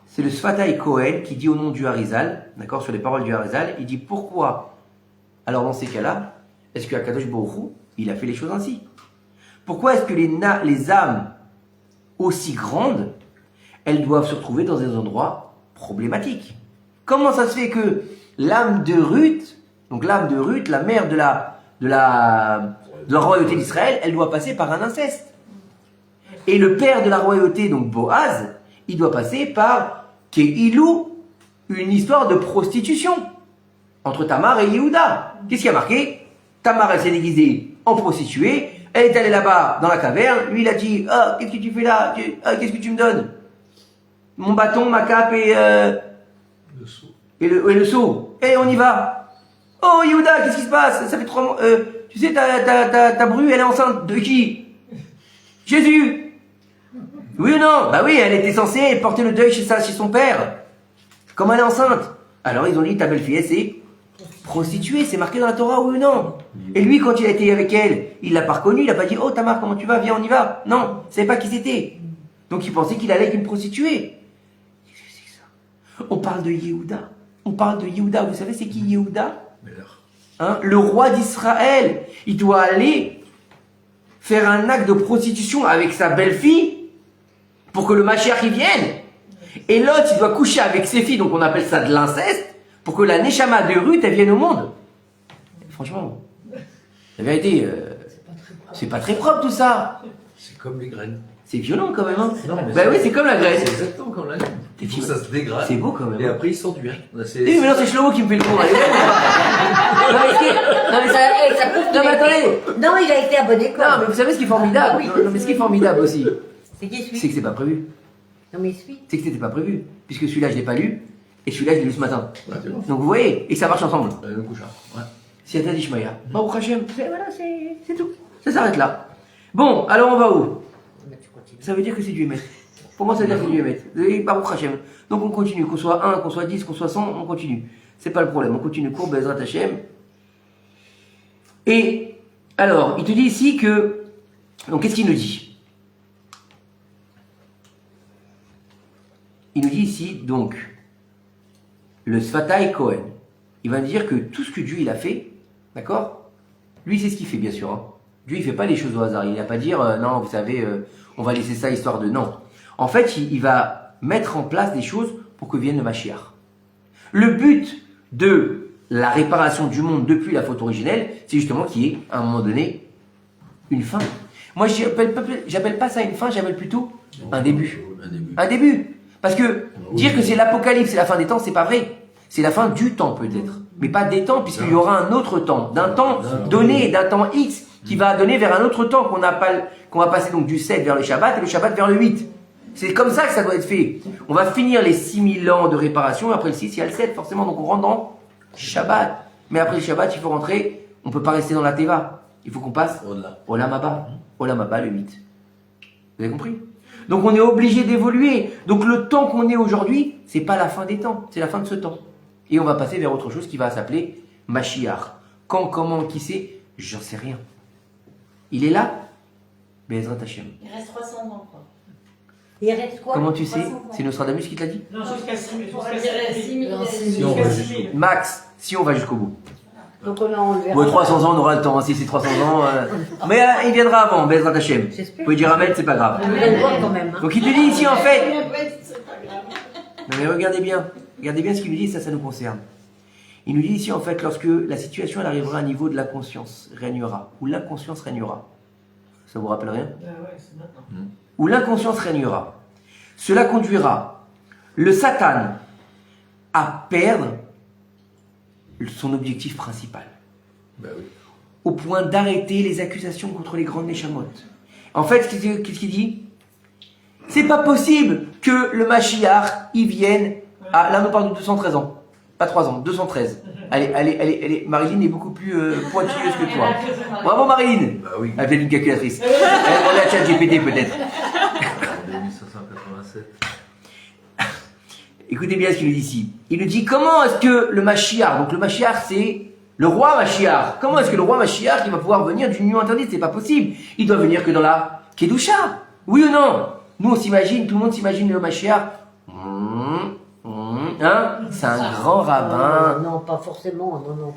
C'est le Sfatai Kohen qui dit au nom du Harizal, d'accord, sur les paroles du Harizal, il dit pourquoi, alors dans ces cas-là, est-ce que Akadosh Baruch Hu, il a fait les choses ainsi? Pourquoi est-ce que les âmes aussi grandes, elles doivent se retrouver dans des endroits problématiques? Comment ça se fait que l'âme de Ruth, donc l'âme de Ruth, la mère de la royauté d'Israël, elle doit passer par un inceste? Et le père de la royauté, donc Boaz, il doit passer par Keilou, une histoire de prostitution entre Tamar et Yehuda. Qu'est-ce qui a marqué? Tamar, elle s'est déguisée en prostituée, elle est allée là-bas dans la caverne, lui il a dit, ah, qu'est-ce que tu fais là? Qu'est-ce que tu me donnes? Mon bâton, ma cape et Le seau. et le seau. Et on y va. Oh Yehuda, qu'est-ce qui se passe? Ça fait 3 mois. Tu sais, ta bru, elle est enceinte. De qui? Jésus. Oui ou non? Bah oui, elle était censée porter le deuil chez son père. Comment elle est enceinte? Alors ils ont dit, ta belle-fille, elle s'est prostituée, c'est marqué dans la Torah, oui ou non? Et lui, quand il a été avec elle, il l'a pas reconnu, il a pas dit, oh Tamar, comment tu vas? Viens, on y va. Non, il savait pas qui c'était. Donc il pensait qu'il allait avec une prostituée. Qu'est-ce que c'est que ça? On parle de Yehuda. On parle de Yehuda. Vous savez c'est qui Yehuda? Hein? Le roi d'Israël. Il doit aller faire un acte de prostitution avec sa belle-fille pour que le Mashiach y vienne. Et l'autre, il doit coucher avec ses filles, donc on appelle ça de l'inceste, pour que la Neshama de Ruth, elle vienne au monde. Franchement, la vérité, c'est pas très propre tout ça. C'est comme les graines. C'est violent quand même, hein? Non, mais bah oui, c'est comme la graisse. C'est exactement comme la graine. Il faut que ça se dégrade. C'est beau quand même. Et après, il s'enduit. Oui, mais non, c'est Shlomo qui me fait le cours. Non, mais ça prouve qu'il Non, mais a attendez. été... Non, il a été à bonne école. Non, mais vous savez ce qui est formidable? Non, mais ce qui est formidable aussi, C'est qui c'est celui? que c'est pas prévu. Non, mais celui. C'est que c'était pas prévu. Puisque celui-là, je l'ai pas lu, et celui-là, je l'ai lu ce matin. Ouais, c'est bon. Donc vous voyez, et que ça marche ensemble. Le couchard. Ouais. Si Ata Dishmaya. Baruch Hashem. Voilà, c'est tout. Ça s'arrête là. Bon, alors on va où? Tu continues. Ça veut dire que c'est du Hémet. Pour moi, ça veut dire que c'est du Hémet. Baruch Hashem. Donc on continue. Qu'on soit 1, qu'on soit 10, qu'on soit 100, on continue. C'est pas le problème. On continue court, Bezrat Hashem. Et alors, il te dit ici que... Donc qu'est-ce qu'il nous dit? Il nous dit ici, donc, le Sfatai Kohen. Il va dire que tout ce que Dieu il a fait, d'accord? Lui, c'est ce qu'il fait, bien sûr. Hein. Dieu, il fait pas les choses au hasard. Il va pas dire, non, vous savez, on va laisser ça histoire de... Non. En fait, il va mettre en place des choses pour que vienne le Mashiach. Le but de la réparation du monde depuis la faute originelle, c'est justement qu'il y ait, à un moment donné, une fin. Moi, j'appelle pas ça une fin, j'appelle plutôt un début. Un début. Parce que dire que c'est l'apocalypse, c'est la fin des temps, c'est pas vrai. C'est la fin du temps peut-être. Mais pas des temps, puisqu'il y aura un autre temps. D'un temps donné, d'un temps X, qui va donner vers un autre temps qu'on va passer donc du 7 vers le Shabbat et le Shabbat vers le 8. C'est comme ça que ça doit être fait. On va finir les 6000 ans de réparation, et après le 6, il y a le 7, forcément, donc on rentre dans Shabbat. Mais après le Shabbat, il faut rentrer, on ne peut pas rester dans la Teva. Il faut qu'on passe Olam Haba. Olam Haba, le 8. Vous avez compris? Donc on est obligé d'évoluer. Donc le temps qu'on est aujourd'hui, c'est pas la fin des temps, c'est la fin de ce temps. Et on va passer vers autre chose qui va s'appeler Mashiach. Quand, comment, qui c'est? J'en sais rien. Il est là? Be'ezrat Hashem. Il reste 300 ans, quoi. Il reste quoi? Comment tu sais? 300 ans. C'est Nostradamus qui te l'a dit? Non, jusqu'à 6 000. On va dire 6 000. Si on va jusqu'au bout. Max, si on va jusqu'au bout. Donc on a enlevé. Bon, 300 ans, on aura le temps, hein, si c'est 300 ans. Mais il viendra avant, Be'ezrat Hashem. Vous J'espère. pouvez dire Amen, c'est pas grave. On vient de voir quand même. Hein. Donc il te dit ici en fait. C'est pas grave. Non mais regardez bien ce qu'il nous dit, ça nous concerne. Il nous dit ici en fait, lorsque la situation elle arrivera à un niveau de la conscience régnera, ou l'inconscience régnera. Ça vous rappelle rien? Où l'inconscience régnera. Cela conduira le Satan à perdre son objectif principal. Bah oui. Au point d'arrêter les accusations contre les grandes Neshamot. En fait, qu'est-ce qu'il dit? C'est pas possible que le Mashiach, il vienne à... Là, on parle de 213 ans. Pas 3 ans, 213. Marilyn est beaucoup plus pointilleuse que toi. Bravo Marilyn. Bah oui. Elle fait une calculatrice. On a chat GPT peut-être. En 1587. Écoutez bien ce qu'il nous dit ici. Il nous dit comment est-ce que le Mashiach, donc le Mashiach c'est le roi Mashiach. Comment est-ce que le roi Mashiach il va pouvoir venir d'une union interdite? C'est pas possible. Il doit venir que dans la Kedusha. Oui ou non? Nous on s'imagine, tout le monde s'imagine le Mashiach. Hein? C'est un grand rabbin. Non, pas forcément, non.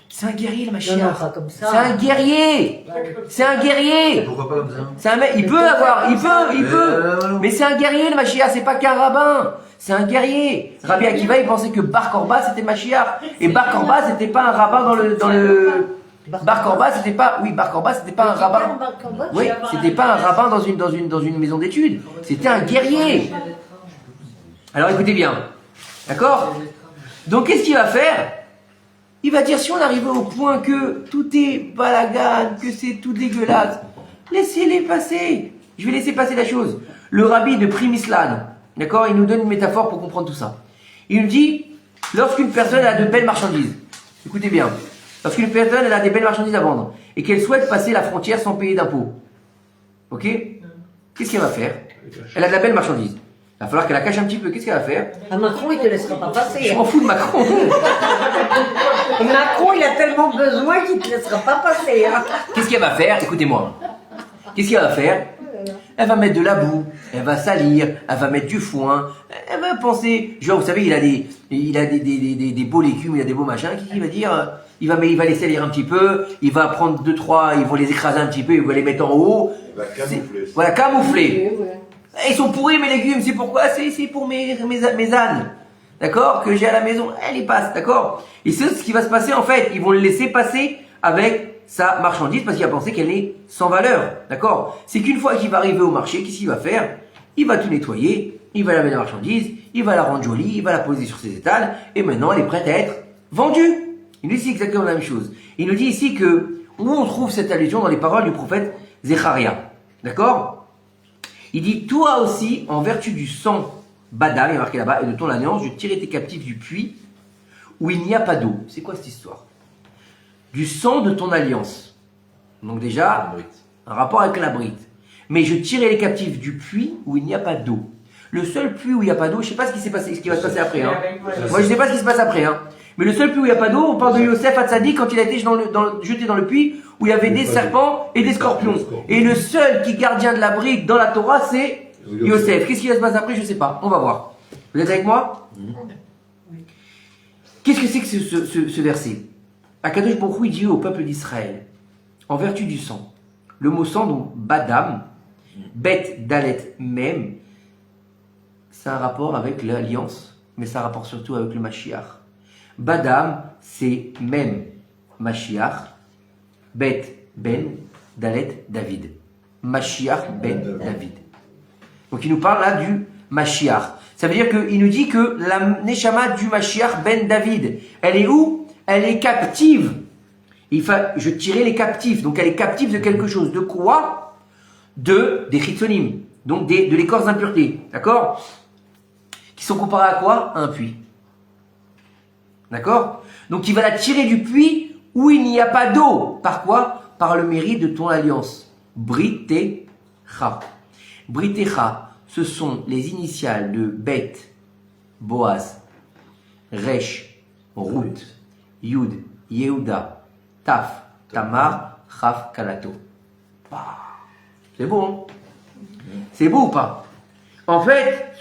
C'est un guerrier le Non, Mashiach. non, pas comme ça. C'est un guerrier. C'est un guerrier. Pourquoi pas comme ça? C'est un mec, il peut avoir, il peut. Mais c'est un guerrier le Mashiach, c'est pas qu'un rabbin. C'est un guerrier. Rabbi Akiva, il pensait que Bar Korba c'était Mashiach. Et Bar Korba c'était pas un rabbin dans le... Bar Korba c'était pas, oui, Bar Korba c'était pas un rabbin. Oui, c'était pas un rabbin dans une maison d'études. C'était un guerrier. Alors écoutez bien. D'accord? Donc qu'est-ce qu'il va faire? Il va dire si on arrive au point que tout est balagan, que c'est tout dégueulasse, laissez-les passer. Je vais laisser passer la chose. Le rabbi de Primislan, d'accord, il nous donne une métaphore pour comprendre tout ça. Il nous dit, lorsqu'une personne a de belles marchandises, écoutez bien, lorsqu'une personne elle a des belles marchandises à vendre et qu'elle souhaite passer la frontière sans payer d'impôts, ok? Qu'est-ce qu'elle va faire? Elle a de la belle marchandise. Il va falloir qu'elle la cache un petit peu. Qu'est-ce qu'elle va faire? Ah, Macron, il te laissera pas passer. Je Hein. m'en fous de Macron. Macron, il a tellement besoin qu'il te laissera pas passer. Hein. Qu'est-ce qu'elle va faire? Écoutez-moi. Qu'est-ce qu'elle va faire? Elle va mettre de la boue, elle va salir, elle va mettre du foin, elle va penser, genre vous savez, il a des beaux légumes, il a des beaux machins, qu'il va dire, il va les salir un petit peu, il va prendre 2-3, ils vont les écraser un petit peu, il va les mettre en haut. Il va camoufler. Voilà, camoufler. Ouais. Ils sont pourris mes légumes, c'est pourquoi? C'est pour mes ânes. D'accord? Que j'ai à la maison, elle y passe, d'accord? Et c'est ce qui va se passer en fait, ils vont le laisser passer avec sa marchandise parce qu'il a pensé qu'elle est sans valeur, d'accord? C'est qu'une fois qu'il va arriver au marché, qu'est-ce qu'il va faire? Il va tout nettoyer, il va laver la marchandise, il va la rendre jolie, il va la poser sur ses étals, et maintenant elle est prête à être vendue. Il nous dit exactement la même chose. Il nous dit ici que, où on trouve cette allusion dans les paroles du prophète Zecharia, d'accord? Il dit, toi aussi, en vertu du sang Badam, il est marqué là-bas, et de ton alliance, je tirai tes captifs du puits où il n'y a pas d'eau. C'est quoi cette histoire? Du sang de ton alliance. Donc déjà, un rapport avec la brite. Mais je tirai les captifs du puits où il n'y a pas d'eau. Le seul puits où il n'y a pas d'eau, je ne sais pas ce qui s'est passé, ce qui va se passer après. Hein. Moi, je ne sais pas ce qui se passe après. Hein. Mais le seul puits où il n'y a pas d'eau, on parle de Yosef Hatzadi quand il a été jeté dans le puits où il y avait des serpents et des scorpions. Et le seul qui est gardien de la brite dans la Torah, c'est Yosef. Qu'est-ce qui va se passer après? Je ne sais pas. On va voir. Vous êtes avec moi? Qu'est-ce que c'est que ce verset? Akadosh Baruch Hu dit au peuple d'Israël, en vertu du sang, le mot sang, donc Badam, Bet, Dalet, Mem, c'est un rapport avec l'alliance, mais ça rapporte surtout avec le Mashiach. Badam, c'est Mem, Mashiach, Bet, Ben, Dalet, David. Mashiach, Ben, David. Donc il nous parle là du Mashiach. Ça veut dire qu'il nous dit que la Neshama du Mashiach, Ben, David, elle est où? Elle est captive. Je tirais les captifs. Donc elle est captive de quelque chose. De quoi? Des chitzonim. Donc de l'écorce d'impureté. D'accord? Qui sont comparés à quoi? À un puits. D'accord? Donc il va la tirer du puits où il n'y a pas d'eau. Par quoi? Par le mérite de ton alliance. Britecha. Britecha, ce sont les initiales de Beth, Boaz, Resh, Ruth, Yud, Yehuda, Taf, Tamar, Chaf, Kalato. Bah, c'est beau, hein? C'est beau ou pas? En fait,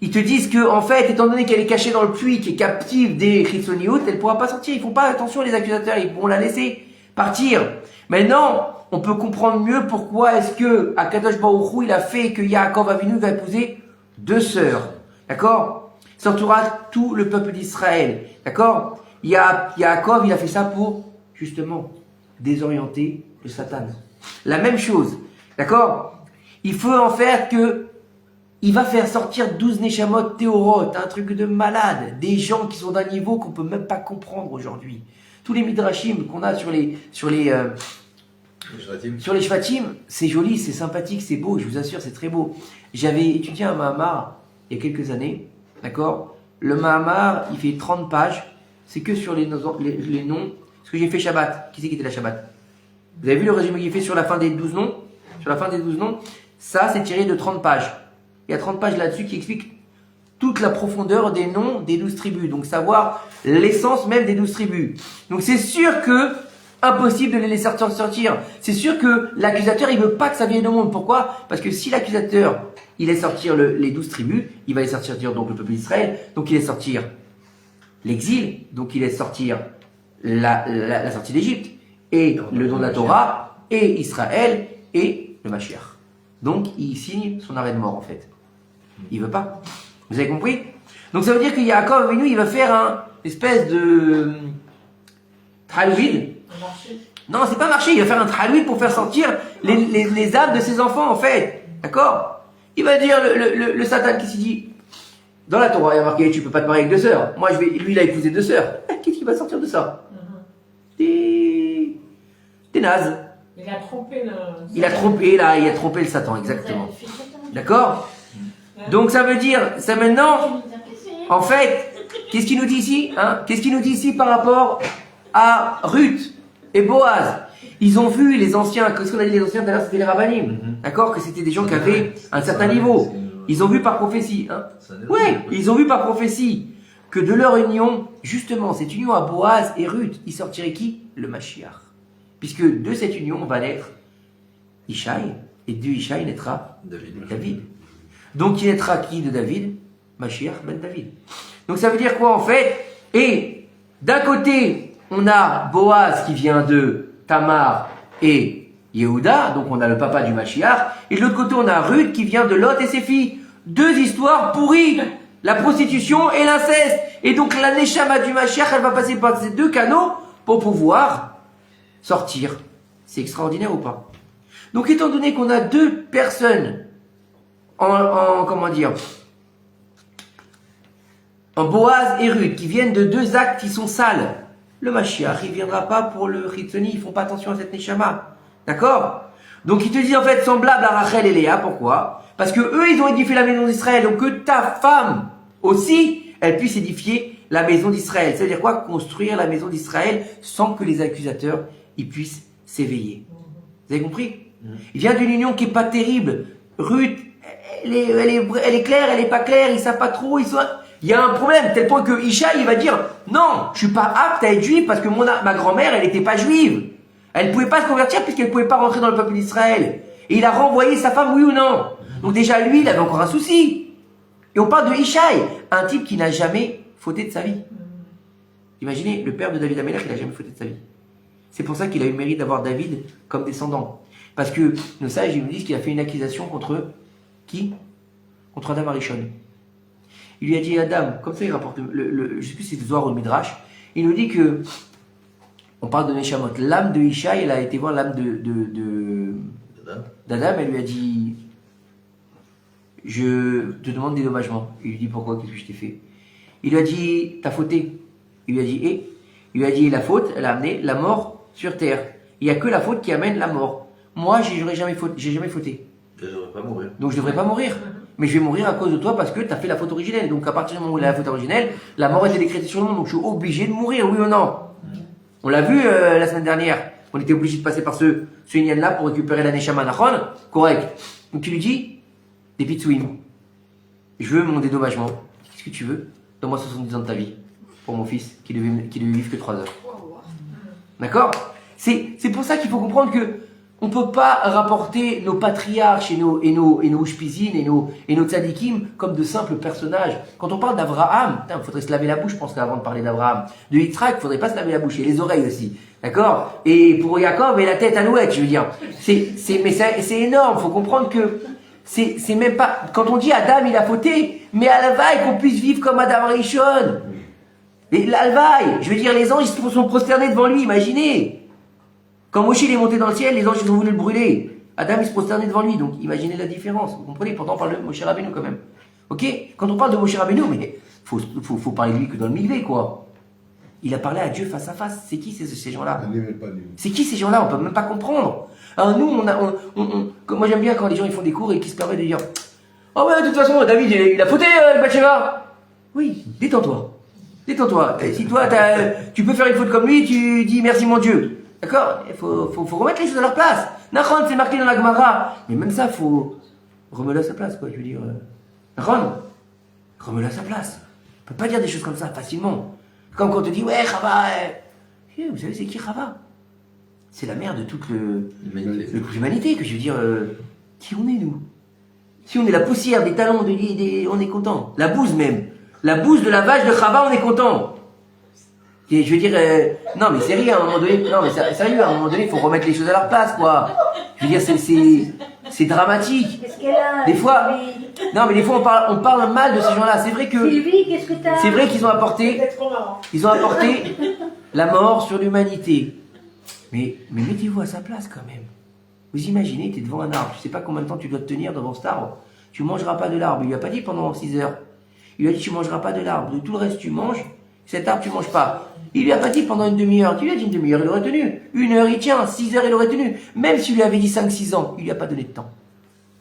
ils te disent que, en fait, étant donné qu'elle est cachée dans le puits, qui est captive des Chitsoniout, elle ne pourra pas sortir. Ils font pas attention, les accusateurs, ils vont la laisser partir. Maintenant, on peut comprendre mieux pourquoi est-ce que Akadosh Baruch Hu, il a fait que Yaakov Avinu va épouser 2 sœurs. D'accord? Sortira tout le peuple d'Israël. D'accord? Yaakov, il a fait ça pour, justement, désorienter le Satan. La même chose. D'accord? Il faut en faire que il va faire sortir 12 Neshamot Théorot, un truc de malade, des gens qui sont d'un niveau qu'on peut même pas comprendre aujourd'hui. Tous les midrashim qu'on a sur les Shvatim, c'est joli, c'est sympathique, c'est beau, je vous assure, c'est très beau. J'avais étudié un Mahamar il y a quelques années, d'accord? Le Mahamar, il fait 30 pages, c'est que sur les noms, ce que j'ai fait Shabbat. Qui c'est qui était la Shabbat? Vous avez vu le résumé qu'il fait sur la fin des 12 noms? Sur la fin des 12 noms, ça c'est tiré de 30 pages. Il y a 30 pages là-dessus qui expliquent toute la profondeur des noms des 12 tribus. Donc savoir l'essence même des 12 tribus. Donc c'est sûr que impossible de les laisser sortir. C'est sûr que l'accusateur il veut pas que ça vienne au monde. Pourquoi? Parce que si l'accusateur il laisse sortir les 12 tribus, il va laisser sortir donc le peuple d'Israël. Donc il laisse sortir l'exil. Donc il laisse sortir la sortie d'Égypte. Et le don de la Torah. Et Israël. Et le Mashiach. Donc il signe son arrêt de mort en fait. Il veut pas. Vous avez compris? Donc ça veut dire que Yaakov Avinu, il va faire un espèce de Tralouid. Non, c'est pas marché. Il va faire un Tralouid pour faire sortir les âmes de ses enfants en fait. D'accord? Il va dire le Satan qui s'y dit dans la Torah, il y a marqué tu peux pas te marier avec 2 sœurs. Moi lui il a épousé 2 sœurs. Qu'est-ce qui va sortir de ça? Des nazes. Il a trompé il a trompé le Satan, exactement. D'accord? Donc ça veut dire, ça maintenant, en fait, qu'est-ce qu'il nous dit ici, hein? Qu'est-ce qu'il nous dit ici par rapport à Ruth et Boaz? Ils ont vu les anciens, qu'est-ce qu'on a dit les anciens tout à l'heure, c'était les rabbinim, d'accord? Que c'était des gens qui avaient un certain niveau. Ils ont vu par prophétie, hein? Ouais, ils ont vu par prophétie que de leur union, justement, cette union à Boaz et Ruth, il sortirait qui? Le Mashiach. Puisque de cette union va naître Ishaï, et de Ishaï naîtra David. Donc il naîtra qui de David? Mashiach ben David. Donc ça veut dire quoi en fait? Et d'un côté, on a Boaz qui vient de Tamar et Yehuda, donc on a le papa du Mashiach, et de l'autre côté on a Ruth qui vient de Lot et ses filles. 2 histoires pourries, la prostitution et l'inceste. Et donc la Neshama du Mashiach, elle va passer par ces 2 canaux pour pouvoir sortir. C'est extraordinaire ou pas? Donc étant donné qu'on a 2 personnes comment dire, en Boaz et Ruth qui viennent de 2 actes qui sont sales, le Mashiach il viendra pas pour le Chitzoni, ils font pas attention à cette Neshama. D'accord? Donc il te dit en fait semblable à Rachel et Léa. Pourquoi? Parce que eux ils ont édifié la maison d'Israël, donc que ta femme aussi elle puisse édifier la maison d'Israël. C'est-à-dire quoi? Construire la maison d'Israël sans que les accusateurs ils puissent s'éveiller. Vous avez compris? Il vient d'une union qui est pas terrible. Ruth, elle est claire, elle est pas claire, ils savent pas trop, il y a un problème, tel point que Isha, il va dire, non, je suis pas apte à être juif parce que ma grand-mère, elle était pas juive. Elle pouvait pas se convertir puisqu'elle pouvait pas rentrer dans le peuple d'Israël. Et il a renvoyé sa femme, oui ou non? Donc déjà, lui, il avait encore un souci. Et on parle de Ishaï, un type qui n'a jamais fauté de sa vie. Imaginez, le père de David Amelech, il n'a jamais fauté de sa vie. C'est pour ça qu'il a eu le mérite d'avoir David comme descendant. Parce que nos sages, ils nous disent qu'il a fait une accusation contre qui? Contre Adam Arishon. Il lui a dit, Adam, comme ça il rapporte, je ne sais plus si c'est Zohar ou le Midrash, il nous dit que, on parle de Neshamot, l'âme de Ishaï, elle a été voir l'âme d'Adam, elle lui a dit, je te demande dédommagement. Il lui dit, pourquoi? Qu'est-ce que je t'ai fait? Il lui a dit, t'as fauté. Il lui a dit, Il lui a dit la faute, elle a amené la mort sur terre. Il n'y a que la faute qui amène la mort. Moi, j'ai jamais fauté. Je ne devrais pas mourir. Donc je ne devrais pas mourir. Mais je vais mourir à cause de toi parce que tu as fait la faute originelle. Donc à partir du moment où il a la faute originelle, la mort était décrétée sur le monde. Donc je suis obligé de mourir, oui ou non? On l'a vu la semaine dernière. On était obligé de passer par ce Inyan-là pour récupérer la Neshama Nachon. Correct. Donc tu lui dis, des pitsouim. Je veux mon dédommagement. Qu'est-ce que tu veux? Donne-moi 70 ans de ta vie. Pour mon fils, qui devait vivre que 3 heures. D'accord? C'est pour ça qu'il faut comprendre que on peut pas rapporter nos patriarches et nos shpizines et nos tzadikim comme de simples personnages. Quand on parle d'Abraham, il faudrait se laver la bouche, je pense, avant de parler d'Abraham. De Yitzhak, il faudrait pas se laver la bouche, et les oreilles aussi. D'accord? Et pour Yaakov, et la tête alouette, je veux dire. Mais c'est énorme, faut comprendre que c'est même pas, quand on dit Adam, il a fauté, mais à la vaille qu'on puisse vivre comme Adam Rishon. Et l'alvaille, je veux dire, les anges ils sont prosternés devant lui, imaginez. Quand Moshe il est monté dans le ciel, les anges ils ont voulu le brûler. Adam il se prosternait devant lui, donc imaginez la différence. Vous comprenez? Pourtant on parle de Moshe Rabbeinu quand même. Ok? Quand on parle de Moshe Rabbeinu, mais faut parler de lui que dans le Mikvé, quoi. Il a parlé à Dieu face à face. C'est qui ces gens-là? C'est qui ces gens-là? On peut même pas comprendre. Alors nous, moi j'aime bien quand les gens ils font des cours et qu'ils se permettent de dire oh ouais, de toute façon, David il a fauté le Bathsheba. Oui, détends-toi. Détends-toi. Si toi, tu peux faire une faute comme lui, tu dis merci mon Dieu. D'accord? Il faut remettre les choses à leur place. Nachon, c'est marqué dans la Gemara. Mais même ça, faut remettre à sa place, quoi. Je veux dire, Nachon, remets-le à sa place. On peut pas dire des choses comme ça facilement. Comme quand on te dit, ouais, Chava, vous savez, c'est qui Chava? C'est la mère de toute l'humanité, que je veux dire, qui on est, nous? Si on est la poussière des talons, on est content. La bouse même. La bouse de la vache de Chava, on est content. Et je veux dire, non mais sérieux, à un moment donné, non mais sérieux, à un moment donné, il faut remettre les choses à leur place, quoi. Je veux dire, c'est dramatique. Qu'est-ce qu'elle a? Des fois, non mais des fois on parle mal de ces gens-là. C'est vrai que, Sylvie, qu'est-ce que t'as? c'est vrai qu'ils ont apporté la mort sur l'humanité. Mais mettez-vous à sa place quand même. Vous imaginez, tu es devant un arbre, je sais pas combien de temps tu dois te tenir devant cet arbre. Tu mangeras pas de l'arbre. Il lui a pas dit pendant 6 heures. Il lui a dit tu mangeras pas de l'arbre. De tout le reste tu manges. Cet arbre tu manges pas. Il lui a pas dit pendant une demi-heure. Tu lui as dit une demi-heure, il aurait tenu. 1 heure il tient, 6 heures il aurait tenu. Même s'il lui avait dit 5-6 ans, il lui a pas donné de temps.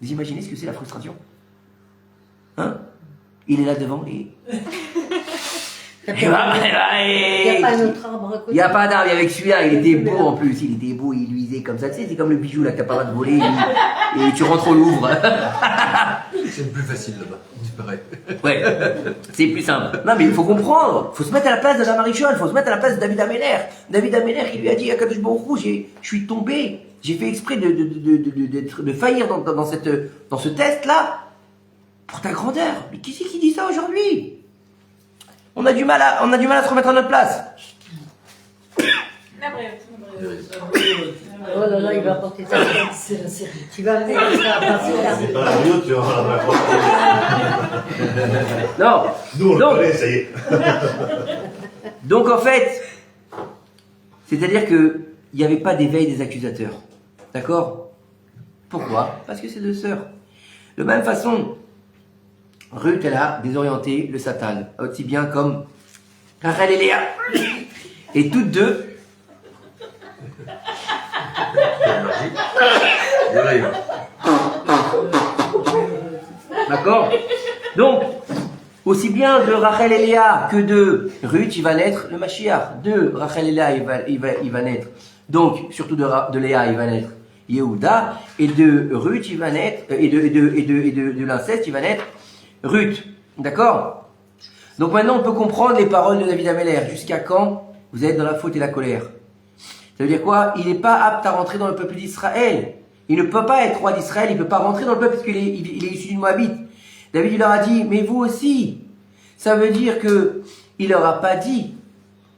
Vous imaginez ce que c'est la frustration? Hein? Il est là devant et... Il n'y a pas un autre arbre à côté. Il n'y a pas d'arbre avec celui-là, il était beau en plus, il était beau, il luisait comme ça, tu sais, c'est comme le bijou là que t'as pas le droit de voler et tu rentres au Louvre. C'est le plus facile là-bas, c'est pareil. Ouais, c'est plus simple. Non mais il faut comprendre, il faut se mettre à la place de la Marichon, il faut se mettre à la place de David Améler. David Améler, il lui a dit à Kadosh Baruch Hu, je suis tombé, j'ai fait exprès de faillir dans ce test-là pour ta grandeur. Mais qui c'est qui dit ça aujourd'hui? On a du mal à se remettre à notre place. La brève. Oh là là, il va porter ta tête. Tu vas amener ça à passer là. C'est pas la vidéo, tu vas Non. Nous, on le Donc- connaît, ça y est. Donc en fait, c'est-à-dire que il n'y avait pas d'éveil des accusateurs. D'accord? Pourquoi? Parce que c'est 2 sœurs. De même façon, Ruth, elle a désorienté le Satan, aussi bien comme Rachel et Léa. Et toutes deux, d'accord? Donc, aussi bien de Rachel et Léa que de Ruth, il va naître le Mashiach. De Rachel et Léa, il va naître. Donc, surtout de Léa, il va naître Yehuda. Et de Ruth, il va naître, et de l'inceste, il va naître Ruth. D'accord? Donc maintenant, on peut comprendre les paroles de David Améler. Jusqu'à quand vous êtes dans la faute et la colère? Ça veut dire quoi? Il n'est pas apte à rentrer dans le peuple d'Israël. Il ne peut pas être roi d'Israël, il ne peut pas rentrer dans le peuple parce qu'il est issu d'une Moabite. David il leur a dit, mais vous aussi. Ça veut dire que il leur a pas dit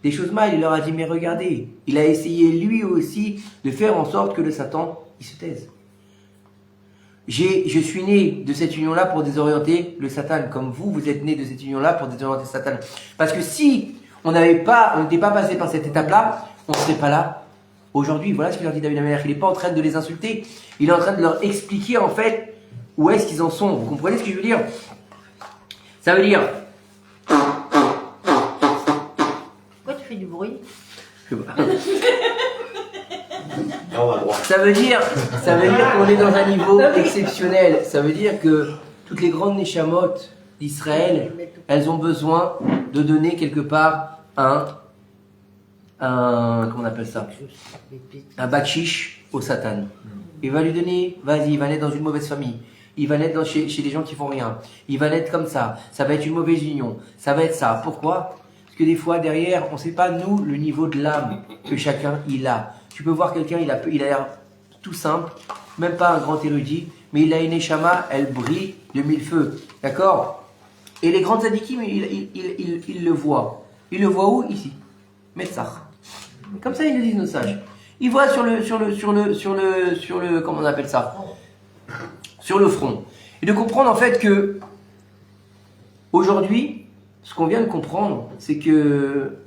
des choses mal, il leur a dit, mais regardez, il a essayé lui aussi de faire en sorte que le Satan, il se taise. Je suis né de cette union-là pour désorienter le Satan, comme vous êtes né de cette union-là pour désorienter le Satan. Parce que si on n'était pas passé par cette étape-là, on ne serait pas là aujourd'hui. Voilà ce qu'il leur dit David Améler. Il n'est pas en train de les insulter, il est en train de leur expliquer en fait où est-ce qu'ils en sont. Vous comprenez ce que je veux dire? Ça veut dire... Pourquoi tu qui fait du bruit? Là, on a le droit. Ça veut dire qu'on est dans un niveau exceptionnel. Ça veut dire que toutes les grandes neshamot d'Israël, elles ont besoin de donner quelque part comment on appelle ça? Un bakshish au Satan. Il va lui donner, vas-y, il va naître dans une mauvaise famille. Il va naître chez des gens qui font rien. Il va naître comme ça. Ça va être une mauvaise union. Ça va être ça. Pourquoi? Parce que des fois, derrière, on ne sait pas, nous, le niveau de l'âme que chacun il a. Tu peux voir quelqu'un, il a l'air tout simple, même pas un grand érudit, mais il a une neshama, elle brille de mille feux. D'accord? Et les grands tzadikim, ils le voient. Ils le voient où? Ici. Metzach. Comme ça, ils le disent nos sages. Ils voient sur le, comment on appelle ça? Sur le front. Et de comprendre en fait que, aujourd'hui, ce qu'on vient de comprendre, c'est que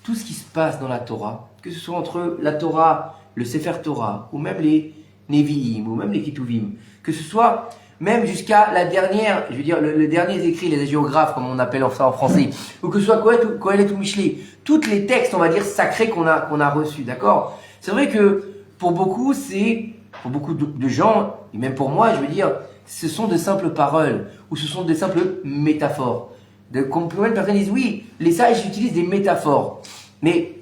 tout ce qui se passe dans la Torah, que ce soit entre la Torah, le Sefer Torah, ou même les Nevi'im, ou même les Ketuvim, que ce soit même jusqu'à la dernière, je veux dire, le dernier écrit, les géographes, comme on appelle ça en français, ou que ce soit Kohelet ou Michelet, tous les textes, on va dire, sacrés qu'on a reçus, d'accord? C'est vrai que, pour beaucoup de gens, et même pour moi, je veux dire, ce sont de simples paroles, ou ce sont de simples métaphores. Comme plein de personnes disent, oui, les sages utilisent des métaphores. Mais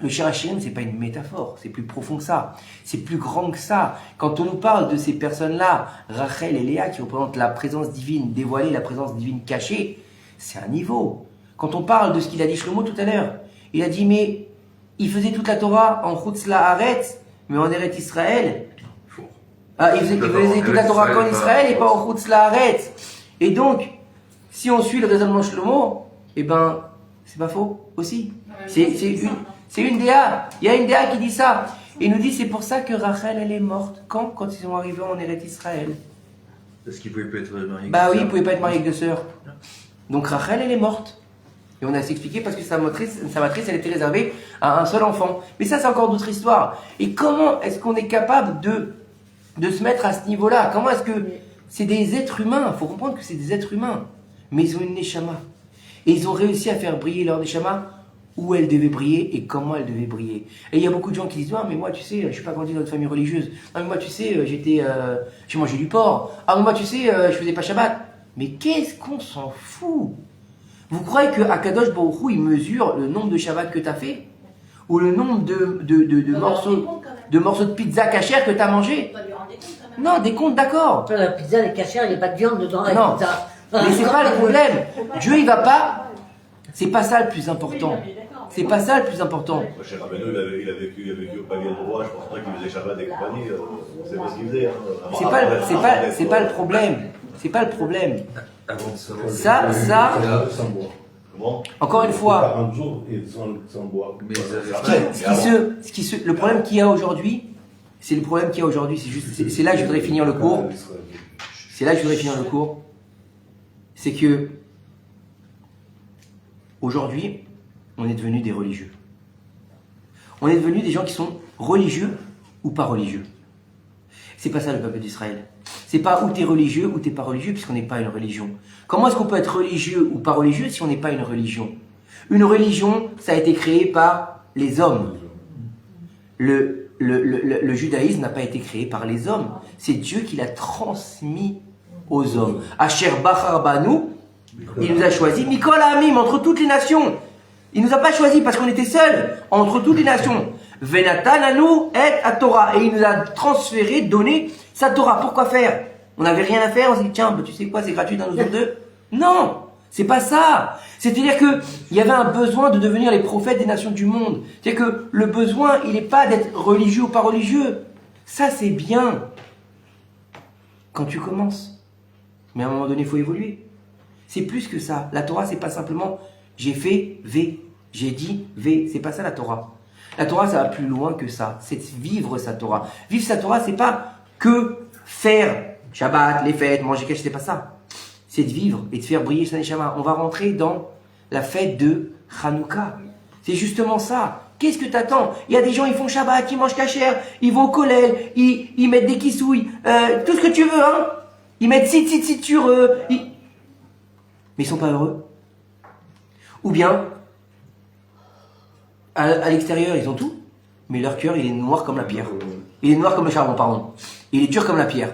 le Shirachim, c'est pas une métaphore, c'est plus profond que ça, c'est plus grand que ça. Quand on nous parle de ces personnes-là, Rachel et Léa, qui représentent la présence divine dévoilée, la présence divine cachée, c'est un niveau. Quand on parle de ce qu'il a dit Shlomo tout à l'heure, il a dit, mais il faisait toute la Torah en Chutz La'aretz, mais en Eretz Israël. Il faisait toute la Torah qu'en Israël et pas en Chutz La'aretz. Et donc, si on suit le raisonnement Shlomo, eh ben, c'est pas faux aussi. C'est une déa. Il y a une déa qui dit ça. Et il nous dit, c'est pour ça que Rachel, elle est morte. Quand ils sont arrivés en Eretz Israël. Parce qu'il pouvait pas être marié. Bah oui, il pouvait pas être marié avec deux sœurs. Donc Rachel, elle est morte. Et on a expliqué parce que sa matrice, elle était réservée à un seul enfant. Mais ça, c'est encore d'autres histoires. Et comment est-ce qu'on est capable de se mettre à ce niveau-là? Comment est-ce que c'est des êtres humains? Il faut comprendre que c'est des êtres humains. Mais ils ont une neshama. Et ils ont réussi à faire briller leur neshama où elle devait briller et comment elle devait briller. Et il y a beaucoup de gens qui disent, ah mais moi tu sais, je suis pas grandi dans une famille religieuse. Ah mais moi tu sais, j'ai mangé du porc. Ah mais moi tu sais, je faisais pas Shabbat. Mais qu'est-ce qu'on s'en fout? Vous croyez que Akadosh Baruch Hu, il mesure le nombre de Shabbat que tu as fait? Ou le nombre de morceaux de pizza cachère que tu as mangé? Non, des comptes, d'accord. La pizza, les cachères, il n'y a pas de viande dedans, la Non. pizza. Mais c'est pas le problème. Dieu, il va pas. C'est pas ça le plus important. C'est pas ça le plus important. Moi, chez Rabbeinu, il a vécu au pavillon de roi, je pense pas qu'il faisait Shabbat et compagnie, c'est pas ce qu'il faisait. C'est pas le problème. C'est pas le problème. Avant de savoir. Ça, Sans boire. Comment? encore une fois, 40 jours et sans boire. Mais ils avaient Après, le problème qu'il y a aujourd'hui, c'est juste, c'est là que je voudrais finir le cours. C'est que, aujourd'hui, on est devenus des religieux. On est devenus des gens qui sont religieux ou pas religieux. C'est pas ça le peuple d'Israël. C'est pas où t'es religieux ou t'es pas religieux puisqu'on n'est pas une religion. Comment est-ce qu'on peut être religieux ou pas religieux si on n'est pas une religion? Une religion, ça a été créé par les hommes. Le judaïsme n'a pas été créé par les hommes. C'est Dieu qui l'a transmis aux hommes. Asher Bachar Banu, il nous a choisi. Mikol Amim, entre toutes les nations. Il nous a pas choisi parce qu'on était seuls, entre toutes les nations. Venatan Anu et à Torah. Et il nous a transféré, donné sa Torah. Pourquoi faire? On n'avait rien à faire, on s'est dit, tiens, tu sais quoi, c'est gratuit dans nos deux. Non, c'est pas ça. C'est-à-dire qu'il y avait un besoin de devenir les prophètes des nations du monde. C'est-à-dire que le besoin, il n'est pas d'être religieux ou pas religieux. Ça, c'est bien. Quand tu commences. Mais à un moment donné, il faut évoluer. C'est plus que ça. La Torah, c'est pas simplement j'ai fait V, j'ai dit V. C'est pas ça la Torah. La Torah, ça va plus loin que ça. C'est vivre sa Torah. Vivre sa Torah, c'est pas que faire Shabbat, les fêtes, manger caché, c'est pas ça. C'est de vivre et de faire briller sa neshama. On va rentrer dans la fête de Hanouka. C'est justement ça. Qu'est-ce que t'attends? Il y a des gens, ils font Shabbat, ils mangent cachère, ils vont au kollel, ils mettent des kissouilles, tout ce que tu veux, hein. Ils mettent sit sur mais ils sont pas heureux. Ou bien, À l'extérieur, ils ont tout, mais leur cœur, il est noir comme la pierre. Il est noir comme le charbon, pardon. Il est dur comme la pierre.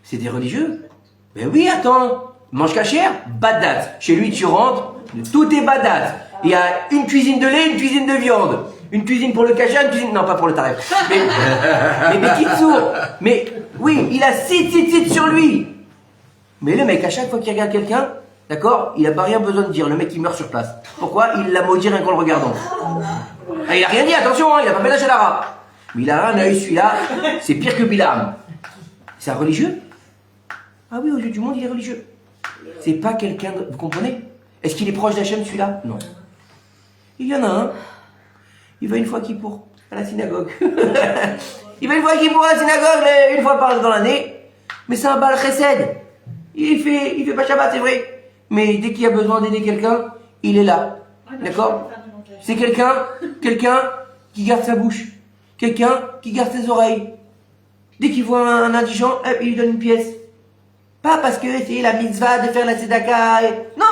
C'est des religieux. Ben oui, attends. Mange cachère, badat. Chez lui, tu rentres, tout est badat. Il y a une cuisine de lait, une cuisine de viande. Une cuisine pour le cachère, une cuisine... Non, pas pour le tarif. Mais Kitsour. Mais oui, il a sit sur lui. Mais le mec, à chaque fois qu'il regarde quelqu'un, d'accord, il n'a pas rien besoin de dire. Le mec, il meurt sur place. Pourquoi? Il l'a maudit rien qu'en le regardant. Ah, il a rien dit, attention, hein, il a pas fait la chalara. Mais il a un œil, celui-là, c'est pire que Bilam. C'est un religieux? Ah oui, aux yeux du monde, il est religieux. C'est pas quelqu'un de... Vous comprenez? Est-ce qu'il est proche d'Hachem, celui-là? Non. Il y en a un, il va une fois qu'il pour à la synagogue. Il va une fois qu'il pour à la synagogue, une fois dans l'année. Mais c'est un Baal Chesed. Il fait pas Shabbat, c'est vrai. Mais dès qu'il y a besoin d'aider quelqu'un, il est là. D'accord? C'est quelqu'un qui garde sa bouche. Quelqu'un qui garde ses oreilles. Dès qu'il voit un indigent, il lui donne une pièce. Pas parce que c'est la mitzvah de faire la tzedaka. Non!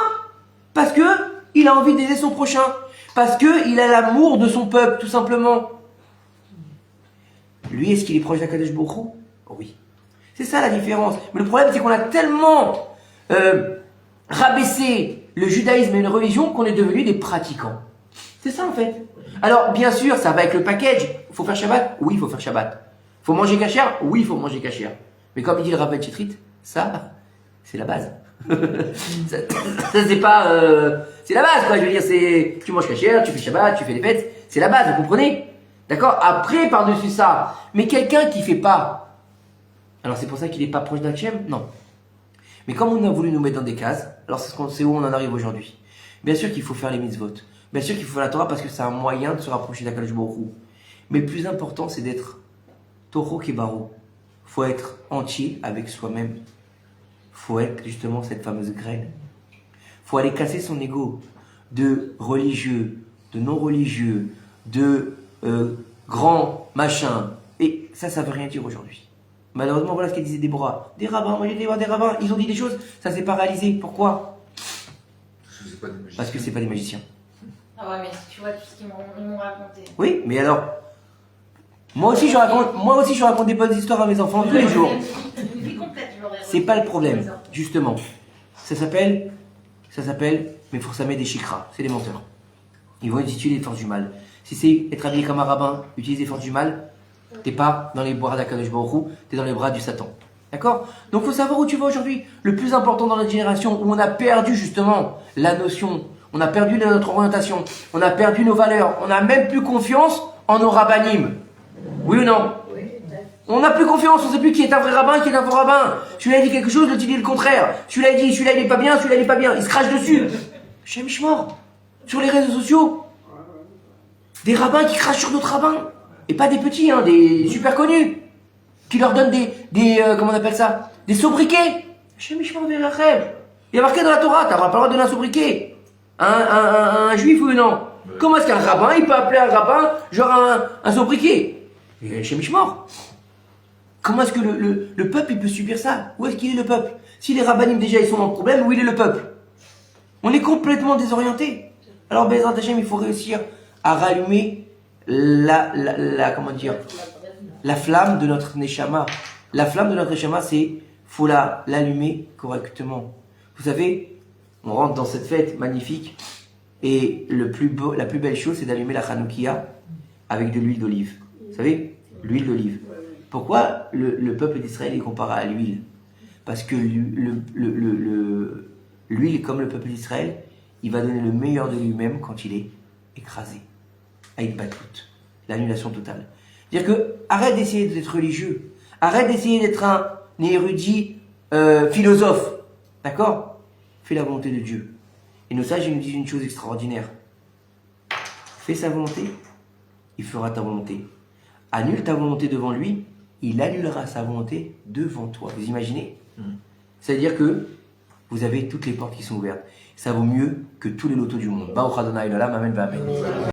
Parce que il a envie d'aider son prochain. Parce que il a l'amour de son peuple, tout simplement. Lui, est-ce qu'il est proche d'Akadosh Baruch Hu? Oui. C'est ça la différence. Mais le problème, c'est qu'on a tellement rabaissé le judaïsme et une religion qu'on est devenu des pratiquants. C'est ça en fait. Alors, bien sûr, ça va avec le package. Il faut faire Shabbat? Oui, il faut faire Shabbat. Il faut manger cachère? Oui, il faut manger cachère. Mais comme il dit le Rav Ben Chetrit, ça, c'est la base. ça c'est pas... c'est la base, quoi. Je veux dire, c'est... Tu manges cachère, tu fais Shabbat, tu fais les fêtes. C'est la base, vous comprenez? D'accord? Après, par-dessus ça, mais quelqu'un qui fait pas... Alors, c'est pour ça qu'il n'est pas proche d'Hachem? Non. Mais comme on a voulu nous mettre dans des cases, alors c'est où on en arrive aujourd'hui. Bien sûr qu'il faut faire les mitzvot. Bien sûr qu'il faut faire la Torah parce que c'est un moyen de se rapprocher d'Akadosh Baruch Hu. Mais le plus important, c'est d'être Toro Kebaro. Il faut être entier avec soi-même. Il faut être justement cette fameuse graine. Il faut aller casser son ego de religieux, de non-religieux, de grand machin. Et ça veut rien dire aujourd'hui. Malheureusement, voilà ce qu'elle disait Déborah. Des rabbins, moi j'ai été voir des rabbins, ils ont dit des choses, ça s'est pas réalisé. Pourquoi? Parce que c'est pas des magiciens. Ah ouais, mais si tu vois tout ce qu'ils m'ont raconté. Oui, mais alors, moi aussi je raconte des bonnes histoires à mes enfants tous les jours. Une vie complète, je l'aurais C'est pas le problème, justement. Ça s'appelle, mais pour ça met des chikras, c'est des menteurs. Ils vont utiliser les forces du mal. Si c'est être habillé comme un rabbin, utiliser les forces du mal, t'es pas dans les bras d'Akadosh Baruch Hu, t'es dans les bras du Satan. D'accord? Donc faut savoir où tu vas aujourd'hui. Le plus important dans notre génération, où on a perdu justement la notion, on a perdu notre orientation, on a perdu nos valeurs, on n'a même plus confiance en nos rabbinim. Oui ou non? On n'a plus confiance, on ne sait plus qui est un vrai rabbin, qui est un faux rabbin. Celui-là dit quelque chose, l'autre dit le contraire. Celui-là dit, celui-là il est pas bien, celui-là il est pas bien. Il se crache dessus. Shem Shmor. Sur les réseaux sociaux. Des rabbins qui crachent sur d'autres rabbins. Et pas des petits, hein, des super connus. Qui leur donnent comment on appelle ça? Des sobriquets. Shem Shmor Verachem. Il y a marqué dans la Torah, t'as pas le droit de donner un sobriquet. Un juif ou non? Comment est-ce qu'un rabbin, il peut appeler un rabbin, genre un sobriquet? Shem Shmor. Comment est-ce que le peuple il peut subir ça? Où est-ce qu'il est le peuple? Si les rabbinim déjà ils sont dans le problème, où il est le peuple? On est complètement désorienté. Alors Bezrat Hashem, il faut réussir à rallumer comment dire, la flamme de notre neshama. La flamme de notre neshama, faut l'allumer correctement. Vous savez, on rentre dans cette fête magnifique et la plus belle chose, c'est d'allumer la Hanoukia avec de l'huile d'olive. Vous savez, l'huile d'olive. Pourquoi le peuple d'Israël est comparé à l'huile? Parce que l'huile, comme le peuple d'Israël, il va donner le meilleur de lui-même quand il est écrasé. Aïd Batout, l'annulation totale. C'est-à-dire que, arrête d'essayer d'être religieux. Arrête d'essayer d'être un érudit philosophe. D'accord? Fais la volonté de Dieu. Et nos sages, ils nous disent une chose extraordinaire. Fais sa volonté, il fera ta volonté. Annule ta volonté devant lui, il annulera sa volonté devant toi. Vous imaginez? C'est-à-dire que vous avez toutes les portes qui sont ouvertes. Ça vaut mieux que tous les lotos du monde. Baruch Adonai Olam, amen, amen.